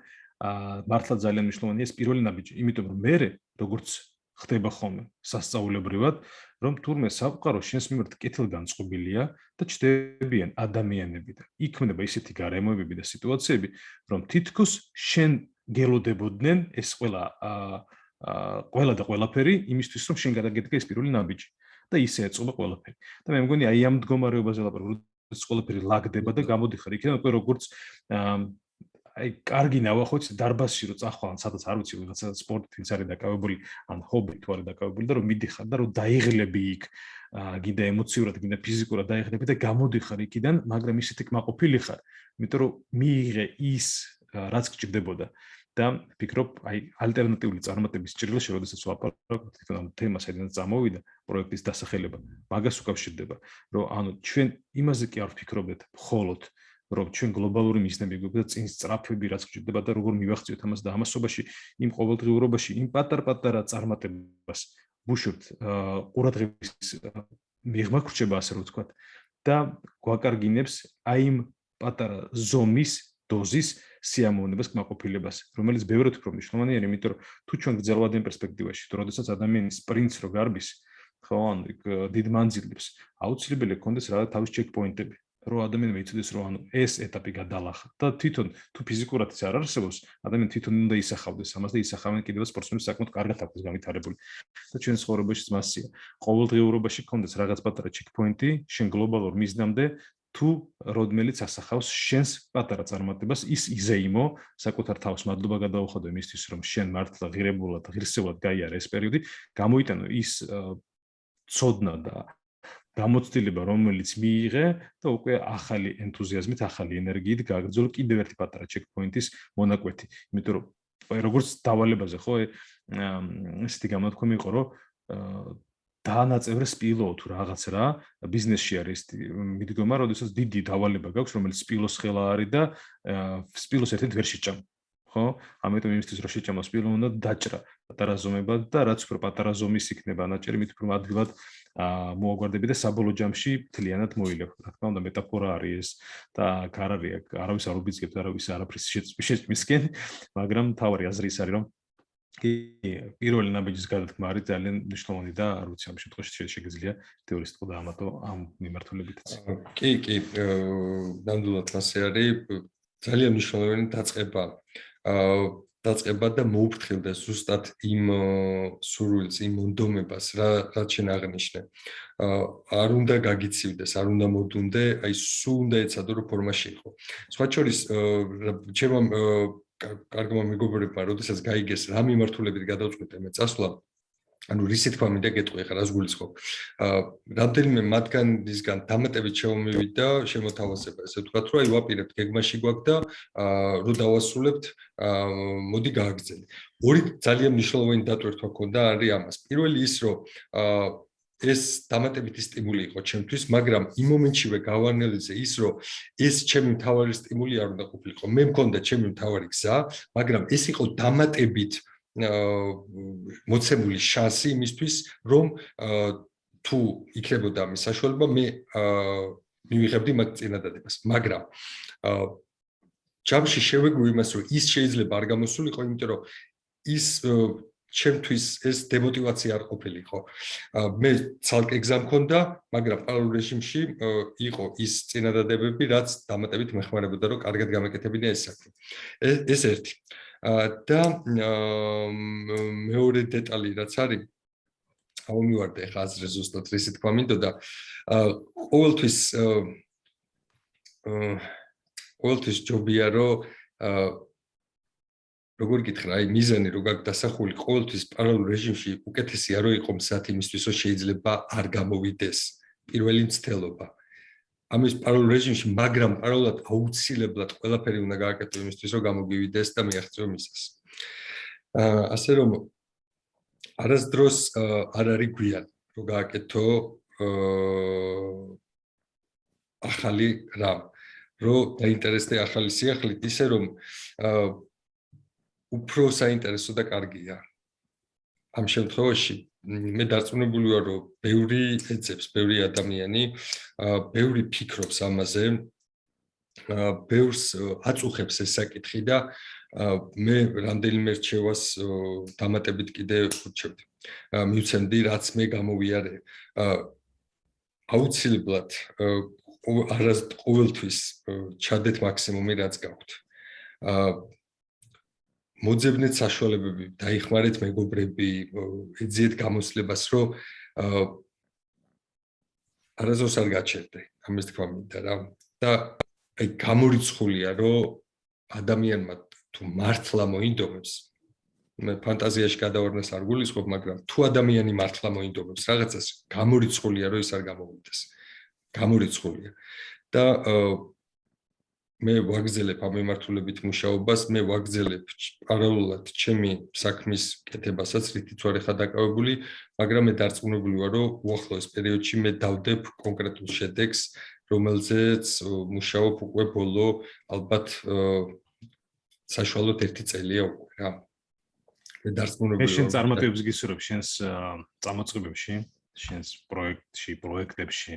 მართლა ძალიან მნიშვნელოვანია ეს პირველი ნაბიჯი, იმიტომ რომ მე როგორც ხდება ხოლმე სასწაულებრივად, რომ თურმე სამყარო შენს მიმართ კეთილგანწყობილია და ჩნდებიან ადამიანები და იქმნება ისეთი გარემოებები და სიტუაციები, რომ თითქოს შენ გელოდებოდნენ ეს ყველა და ყველაფერი იმისთვის, რომ შენ გადაგედგე ეს პირველი ნაბიჯი. და ისე ეწყობა ყველაფერი. და მე მგონი აი ამ მდგომარეობაზე ლაპარაკობ, როდესაც ყველაფერი ლაგდება და გამოდიხარ იქიდან უკვე როგორც აი კარგი ნავახოთ დარბაზში რომ წახვალ სადაც არ ვიცი ვიღაცა სპორტით არის დაკავებული ან ჰობით ვარ დაკავებული და რომ მიდიხარ და რომ დაიღლები იქ გინდა ემოციურად გინდა ფიზიკურად დაიღლები და გამოდიხარ იქიდან მაგრამ ისეთი კმაყოფილი ხარ იმიტომ რომ მიიღე ის რაც გჭირდებოდა და ფიქრობ აი ალტერნატიული წარმატების ჭრილში როდესაც ვაპარაკობ თვითონ ამ თემას საიდან წამოვიდა პროექტის დასახელება მაგას უკავშირდება რომ ანუ ჩვენ იმაზე კი არ ვფიქრობთ მხოლოდ რომ ჩვენ გლობალური მიზნები გვაქვს და წინ სწრაფები რაც გჭირდება და როგორ მივახციოთ ამას და ამასობაში იმ ყოველდღიურობაში იმ პატარ-პატარა წარმატებას ბუშობთ ყურადღების მიღმა გრჩება ასე რომ ვთქვათ და გვაკარგინებს აი იმ პატარა ზომის დოზის სიამოვნებას კმაყოფილებას რომელიც ბევრად უფრო მნიშვნელოვანია იმიტომ რომ თუ ჩვენ გრძელვადიან პერსპექტივაში თუ როდესაც ადამიანის პრინც რო გარბის ხო ანუ დიდ მანძილებს აუცილებელია კონდეს რა თავის ჩეკპოინტები რომ ადამიანმა იცოდეს რომ ანუ ეს ეტაპი გადალახა და თვითონ თუ ფიზიკურად ის არ არსებობს ადამიანი თვითონ უნდა ისახავდეს ამას და ისახავენ კიდევ სპორტსმენებს საკმაოდ კარგად აქვს განვითარებული და ჩვენს ცხოვრებაში მასია ყოველდღიურობაში კონდეს რაღაც პატარა ჩეკპოინტი შენ გლობალურ მიზნამდე თუ როდმელიც ასახავს შენს პატარა წარმატებას ის იზეიმო საკუთარ თავს მადლობა გადაუხადო იმისთვის რომ შენ მართლა ღირებულად ღირსეულად გაიარე ეს პერიოდი გამოიტანო ის ცოდნა და გამოცდილება რომელიც მიიღე და უკვე ახალი ენთუზიაზმით ახალი ენერგიით გაგრძელო კიდევ ერთი პატარა ჩეკპოინტის მონაკვეთი იმიტომ რომ როგორც დავალებაზე ხო ესეთი გამოთქვამი იყო რომ დაანაწევრე სპილო თუ რაღაც რა ბიზნესში არის მიდგომა როდესაც დიდი დავალება გაქვს რომელიც სპილოს ხელა არის და სპილოს ერთად ვერ შეჭამ ხო ამიტომ იმისთვის რომ შეჭამო სპილო უნდა დაჭრა პატარა ზომებად და რაც უფრო პატარა ზომის იქნება ნაჭერი მით უფრო ადვილად მოაგვარდები და საბოლოო ჯამში მთლიანად მოილებ რა თქმა უნდა მეტაფორა არის ეს და არ არის არავის არ უბიძგებს არავის არაფრის შეჭმისკენ მაგრამ თავი აზრი ის არის რომ პირველი ნაბიჯის გადათქმა არის ძალიან მნიშვნელოვანი და არ ვიცი ამ შემთხვევაში შეგიძლია თეორიის თქო და ამ მიმართულებითაც. კი, ნამდვილად ასე არის ძალიან მნიშვნელოვანი დაწყება და მოუფრთხილდა ზუსტად იმ სურვილს, იმ მონდომებას, რაც შენ აღნიშნე. არ უნდა გაგიცივდეს, არ უნდა მოდუნდე, აი სულ უნდა ეცადო რომ ფორმაში იყო. სხვა შორის ჩემო კარგმა მეგობრებმა, როდესაც გაიგეს რა მიმართულებით გადავწყვიტე მე წასვლა, ანუ ისი თქვა მინდა გეტყვი ახლა რას გულისხმობ. რამდენიმე მათგანისგან დამატებით შემომივიდა შემოთავაზება, ესე ვთქვათ, რომ აი ვაპირებთ გეგმაში გვაქვს და რო დავასრულებთ, მოდი გააგრძელე. ორი ძალიან მნიშვნელოვანი დატვირთვა ქონდა არის ამას. პირველი ის, რომ ეს დამატებითი სტიმული იყო ჩემთვის, მაგრამ იმ მომენტშივე გავანალიზე ის, რომ ეს ჩემი მთავარი სტიმული არ უნდა ყოფილიყო. მე მქონდა ჩემი მთავარი გზა, მაგრამ ეს იყო დამატებით მოცემული შანსი იმისთვის, რომ თუ იქნებოდა ამის საშუალება, მე მივიღებდი მაგ წინადადებას. მაგრამ ჯამში შევეგუი იმას, რომ ის შეიძლება არ გამოსულიყო, იმიტომ რომ ის ჩემთვის ეს დემოტივაცია არ ყოფილიყო. მე ცალკე გზა მქონდა, მაგრამ პარალელურ რეჟიმში იყო ის წინადადებები, რაც დამატებით მეხმარებოდა, რომ კარგად გამეკეთებინა ეს საქმე. ეს ერთი. და მეორე დეტალი რაც არის, ავმივარდე ხა აზრზე ზუსტად რისი თქვა მინდოდა, ყოველთვის ჯობია რომ როგორ გითხრა, აი მიზანი რო გაქვს დასახული, ყოველთვის პარალელურ რეჟიმში უკეთესი არ იყო მზად იმისთვის, რომ შეიძლება არ გამოვიდეს პირველი მცდელობა. ამის პარალელურ რეჟიმში, მაგრამ პარალელურად აუცილებლად ყველაფერი უნდა გააკეთო იმისთვის, რომ გამოგივიდეს და მიაღწიო მიზანს. ასე რომ არასდროს არ არის გვიან, რომ გააკეთო ახალი რამ, რომ დაინტერესდე ახალი სიახლით, ისე რომ უფრო საინტერესო და კარგია. ამ შემთხვევაში მე დარწმუნებული ვარ, რომ ბევრი ეძებს, ბევრი ადამიანი, ბევრი ფიქრობს ამაზე, ბევრს აწუხებს ეს საკითხი და მე რამდენიმე რჩევას დამატებით კიდე ვურჩევდი. მივცემდი, რაც მე გამოვიარე. აუცილებლად ყოველთვის ჩადეთ მაქსიმუმი, რაც გაქვთ. მოძებნეთ საშუალებები, დაიხმარეთ მეგობრები, ეძიეთ გამოცდილებას, რომ არასდროს არ გაჩერდე, ამის თქვა მინდა რა. და აი გამორიცხულია, რომ ადამიანმა თუ მართლა მოინდომებს, მე ფანტაზიაში გადავარდნას არ გულისხმობ, მაგრამ თუ ადამიანი მართლა მოინდომებს რაღაცას, გამორიცხულია, რომ ის არ გამოვიდეს. გამორიცხულია. და მე ვაგზელებ ამ მიმართულებით მუშაობას, მე ვაგზელებ პარალელურად ჩემი საქმის კეთებასაც, რითიც ვარ ხა დაკავებული, მაგრამ მე დარწმუნებული ვარ, რომ უახლოეს პერიოდში მე დავდებ კონკრეტულ შედეგს, რომელზეც მუშაობ უკვე ბოლო ალბათ საშუალოდ 1 წელია უკვე რა. მე დარწმუნებული ვარ. შენ წარმატებებს გისურვებ შენს წამოწყებებში, შენს პროექტებში,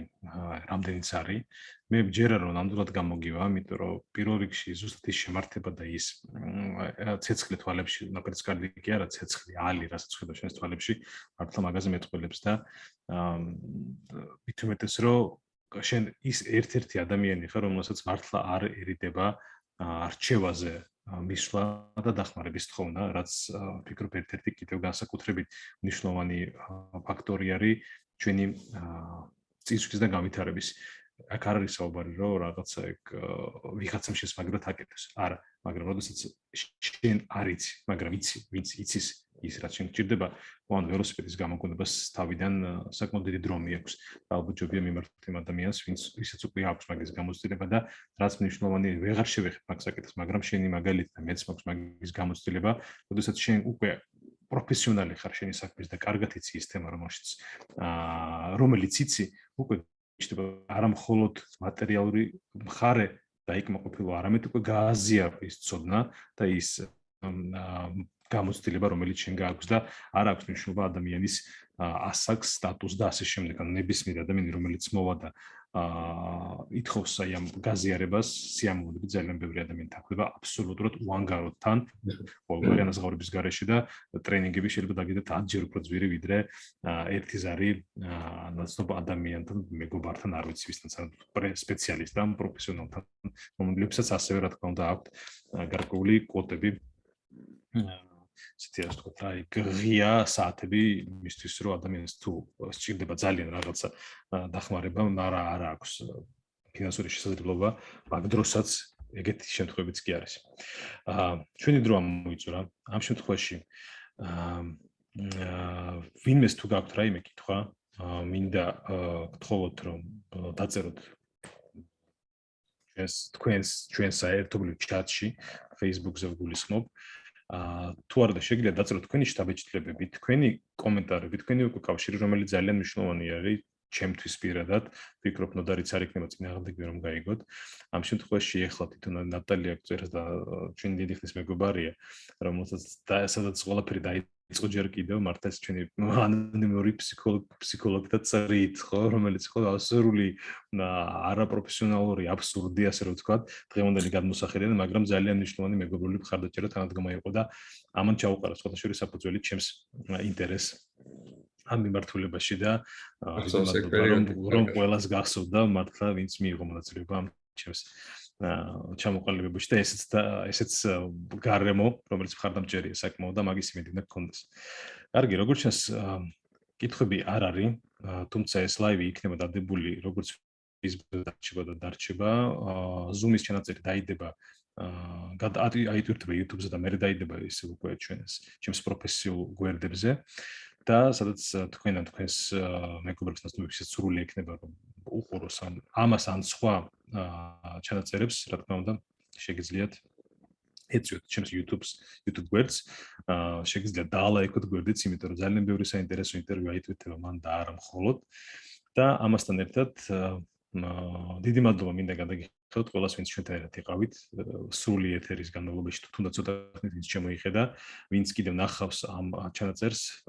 რამდენიც არის. მე ჯერა რომ ნამდვილად გამოგივა, იმიტომ რომ პირველ რიგში ზუსტად ის შემართება და ის ცეცხლი თვალებში, ნაკრიც კარგი კი არა, ცეცხლი, ალი, რასაც ხედავ შენს თვალებში, მართლა მაგაზე მეტყველებს და მით უმეტეს რომ შენ ის ერთ-ერთი ადამიანი ხარ, რომელსაც მართლა არ ერიდება არჩევაზე მისვლა და დახმარების თხოვნა, რაც ფიქრობ ერთ-ერთი კიდევ განსაკუთრებით მნიშვნელოვანი ფაქტორი არის ჩვენი წინსვლის და განვითარების. აქ არ არის საუბარი, რომ რაღაცა ეგ ვიღაცამ შესმაგრად აკეთოს. არა, მაგრამ როდესაც შენ არ იცი, მაგრამ ვინც იცის ის რაც შენ გჭირდება, ოღონდ ველოსიპედის გამოგონებას თავიდან საკმაოდ დიდი დრო მიაქვს. ალბათ ჯობია მიმართოთ იმ ადამიანს, ვინც ისაც უკვე აქვს მაგის გამოცდილება და რაც მნიშვნელოვანი ვეღარ შევეხებ მაგ საკითხს, მაგრამ შენი მაგალითი და მეც მაქვს მაგის გამოცდილება, როდესაც შენ უკვე პროფესიონალი ხარ შენი საქმის და კარგად იცი ის თემა, რომელიც იცი, უკვე ჩდება არა მხოლოდ მატერიალური მხარე დაიკმაყოფილო, არამედ უკვე გააზიარო ის ცოდნა და ის გამოცდილება, რომელიც შენ გააქვს და არ აქვს მნიშვნელობა ადამიანის ასაკს, სტატუსს და ასე შემდეგ. ანუ ნებისმიერ ადამიანი, რომელიც მოვა და ითხოვს აი ამ გაზიარებას, სიამოვნებით ძალიან ბევრი ადამიანი თაქვდება აბსოლუტურად უანგაროდ თან, ყოველგვარი ანაზღაურების გარეშე და ტრენინგები შეიძლება დაგიდეთ 10 ჯერ უფრო ძვირი, ვიდრე ერთი ზარი ნაცნობ ადამიანთან, მეგობართან, არ ვიცი ვისთან, სპეციალისტთან, პროფესიონალთან, რომელსაც ასევე რა თქმა უნდა აქვთ გარკვეული კვოტები. ისეთი ასე ვთქვათ, აი ღია საათები მისთვის რომ ადამიანს თუ სჭირდება ძალიან რაღაცა დახმარება, მაგრამ არ აქვს ფინანსური შესაძლებლობა, მაგ დროსაც ეგეთი შემთხვევებიც კი არის. ჩვენი დრო ამოიწურა. ამ შემთხვევაში ვინმეს თუ გაქვთ რაიმე კითხვა, მინდა გთხოვოთ რომ დაწეროთ ჩვენს საერთობლივ ჩატში, Facebook-ზე ვგულისხმობ. თუ არ და შეგიძლიათ დაწეროთ თქვენი შთაბეჭდილებები, თქვენი კომენტარები, თქვენი უკვე კავშირი, რომელიც ძალიან მნიშვნელოვანი არის ჩემთვის პირადად, ვფიქრობ, ნოდარიც არ იქნება წინააღმდეგი რომ გაიგოთ. ამ შემთხვევაში ეხლა თვითონ ნატალია წერს და ჩვენი დიდი ხნის მეგობარია, რომელსაც სადაც ყველაფერი დაიწყო ჯერ კიდევ მართლა ჩვენი ანონიმური ფსიქოლოგთა წრით, ხო, რომელიც ხო ასურული არაპროფესიონალური აბსურდი, ასე რომ ვთქვათ, დღევანდელი გადმოსახედიდან, მაგრამ ძალიან მნიშვნელოვანი მეგობრული მხარდაჭერა თანადგომა იყო და ამან ჩაუყარა სხვათა შორის საფუძველი ჩემს ინტერესს ამ მიმართულებაში და რომ ყველას გახსოვდა მართლა ვინც მიიღო მონაწილეობა ამ ჩემს ჩამოყალიბებაში და ესეც გარემო, რომელიც მხარდამჭერია საკმაოდ და მაგის იმედი უნდა გქონდეს. კარგი, როგორც ჩანს, კითხვები არ არის, თუმცა ეს ლაივი იქნება დადებული როგორც Facebook-ზე და დარჩება, Zoom-ის ჩანაწერი დაიდება აიტვირთება YouTube-ზე და მე დაიდება ისე უკვე ჩემს პროფესიულ გვერდებზე. და სადაც თქვენს მეგობრებს ნაცნობებში სრული ექნება რომ უყუროს ამას ან სხვა ჩანაწერებს, რა თქმა უნდა, შეგიძლიათ ეწვიოთ ჩემს YouTube გვერდს, შეგიძლიათ დაალაიქოთ გვერდიც, იმიტომ რომ ძალიან ბევრი საინტერესო ინტერვიუ აიტვირთება მან და არა მხოლოდ და ამასთან ერთად დიდი მადლობა მინდა გადაგიხადოთ ყველას, ვინც ჩვენთან ერთად იყავით სრული ეთერის განმავლობაში, თუნდაც ცოტა ხნით ვინც შემოიხედა, ვინც კიდევ ნახავს ამ ჩანაწერს,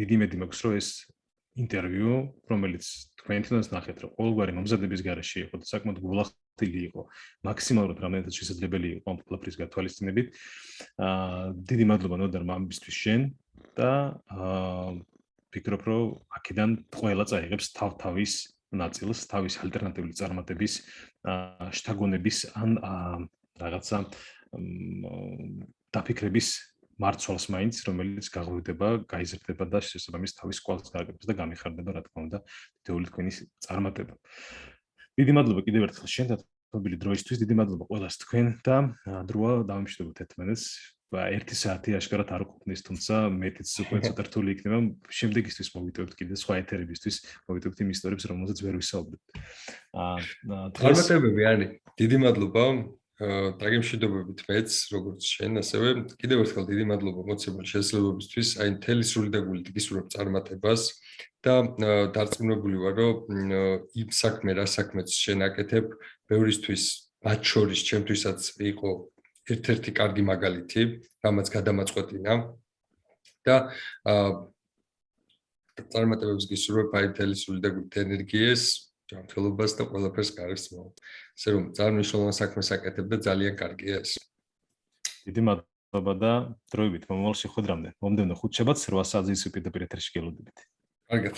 დიდი იმედი მაქვს, რომ ეს ინტერვიუ, რომელიც თქვენ თვითონაც ნახეთ, რომ ყოველგვარი მომზადების გარეშე იყო და საკმაოდ გულახდილი იყო, მაქსიმალურად რამდენადაც შესაძლებელი იყო ამ ყველაფრის გათვალისწინებით. დიდი მადლობა ნოდარ მამისთვის შენ და ვფიქრობ, რომ აქედან ყველა წაიღებს თავის ნაწილს, თავის ალტერნატიული წარმატების შთაგონების ან რაღაცა დაფიქრების მარცვალს მაინც, რომელიც გაღვივდება, გაიზრდება და შესაბამის თავის კვალს გააკეთებს და გამიხარდება, რა თქმა უნდა, თითოეული თქვენი წარმატება. დიდი მადლობა კიდევ ერთხელ შენ და თბილი დროისთვის, დიდი მადლობა ყველას თქვენ და დროა დავიმშვიდობოთ ერთმანეთს. 1 საათი აშკარად არ გვქნის, თუმცა მეტიც უკვე ცოტა რთული იქნება. შემდეგისთვის მოვიტოვებთ კიდე სხვა ეთერებისთვის, მოვიტოვებთ იმ ისტორიებს, რომელზეც ვერ ვისაუბრებთ. წარმატებები არის. დიდი მადლობა. დაგემშვიდობებით მეც, როგორც შენ, ასევე კიდევ ერთხელ დიდი მადლობა მოცემული შესაძლებლობისთვის. აი მთელი სრული და გულით გისურვებ წარმატებას და დარწმუნებული ვარ, რომ იმ საქმე, რა საქმეც შენ აკეთებ, ბევრისთვის, მათ შორის ჩემთვისაც იყო ერთ-ერთი კარგი მაგალითი, რამაც გადამაწყვეტინა და წარმატებებს გისურვებ აი მთელი სრული და გულით ენერგიას, ჯანმრთელობას და ყველაფერს გარეს მოვა. ასე რომ ძალიან მნიშვნელოვან საქმეს აკეთებ და ძალიან კარგია ეს. დიდი მადლობა და დროებით მომავალ შეხვედრამდე. მომდევნო ხუთშაბათს 8 საათზე ისევ პირდაპირ ეთერში გელოდებით. კარგად.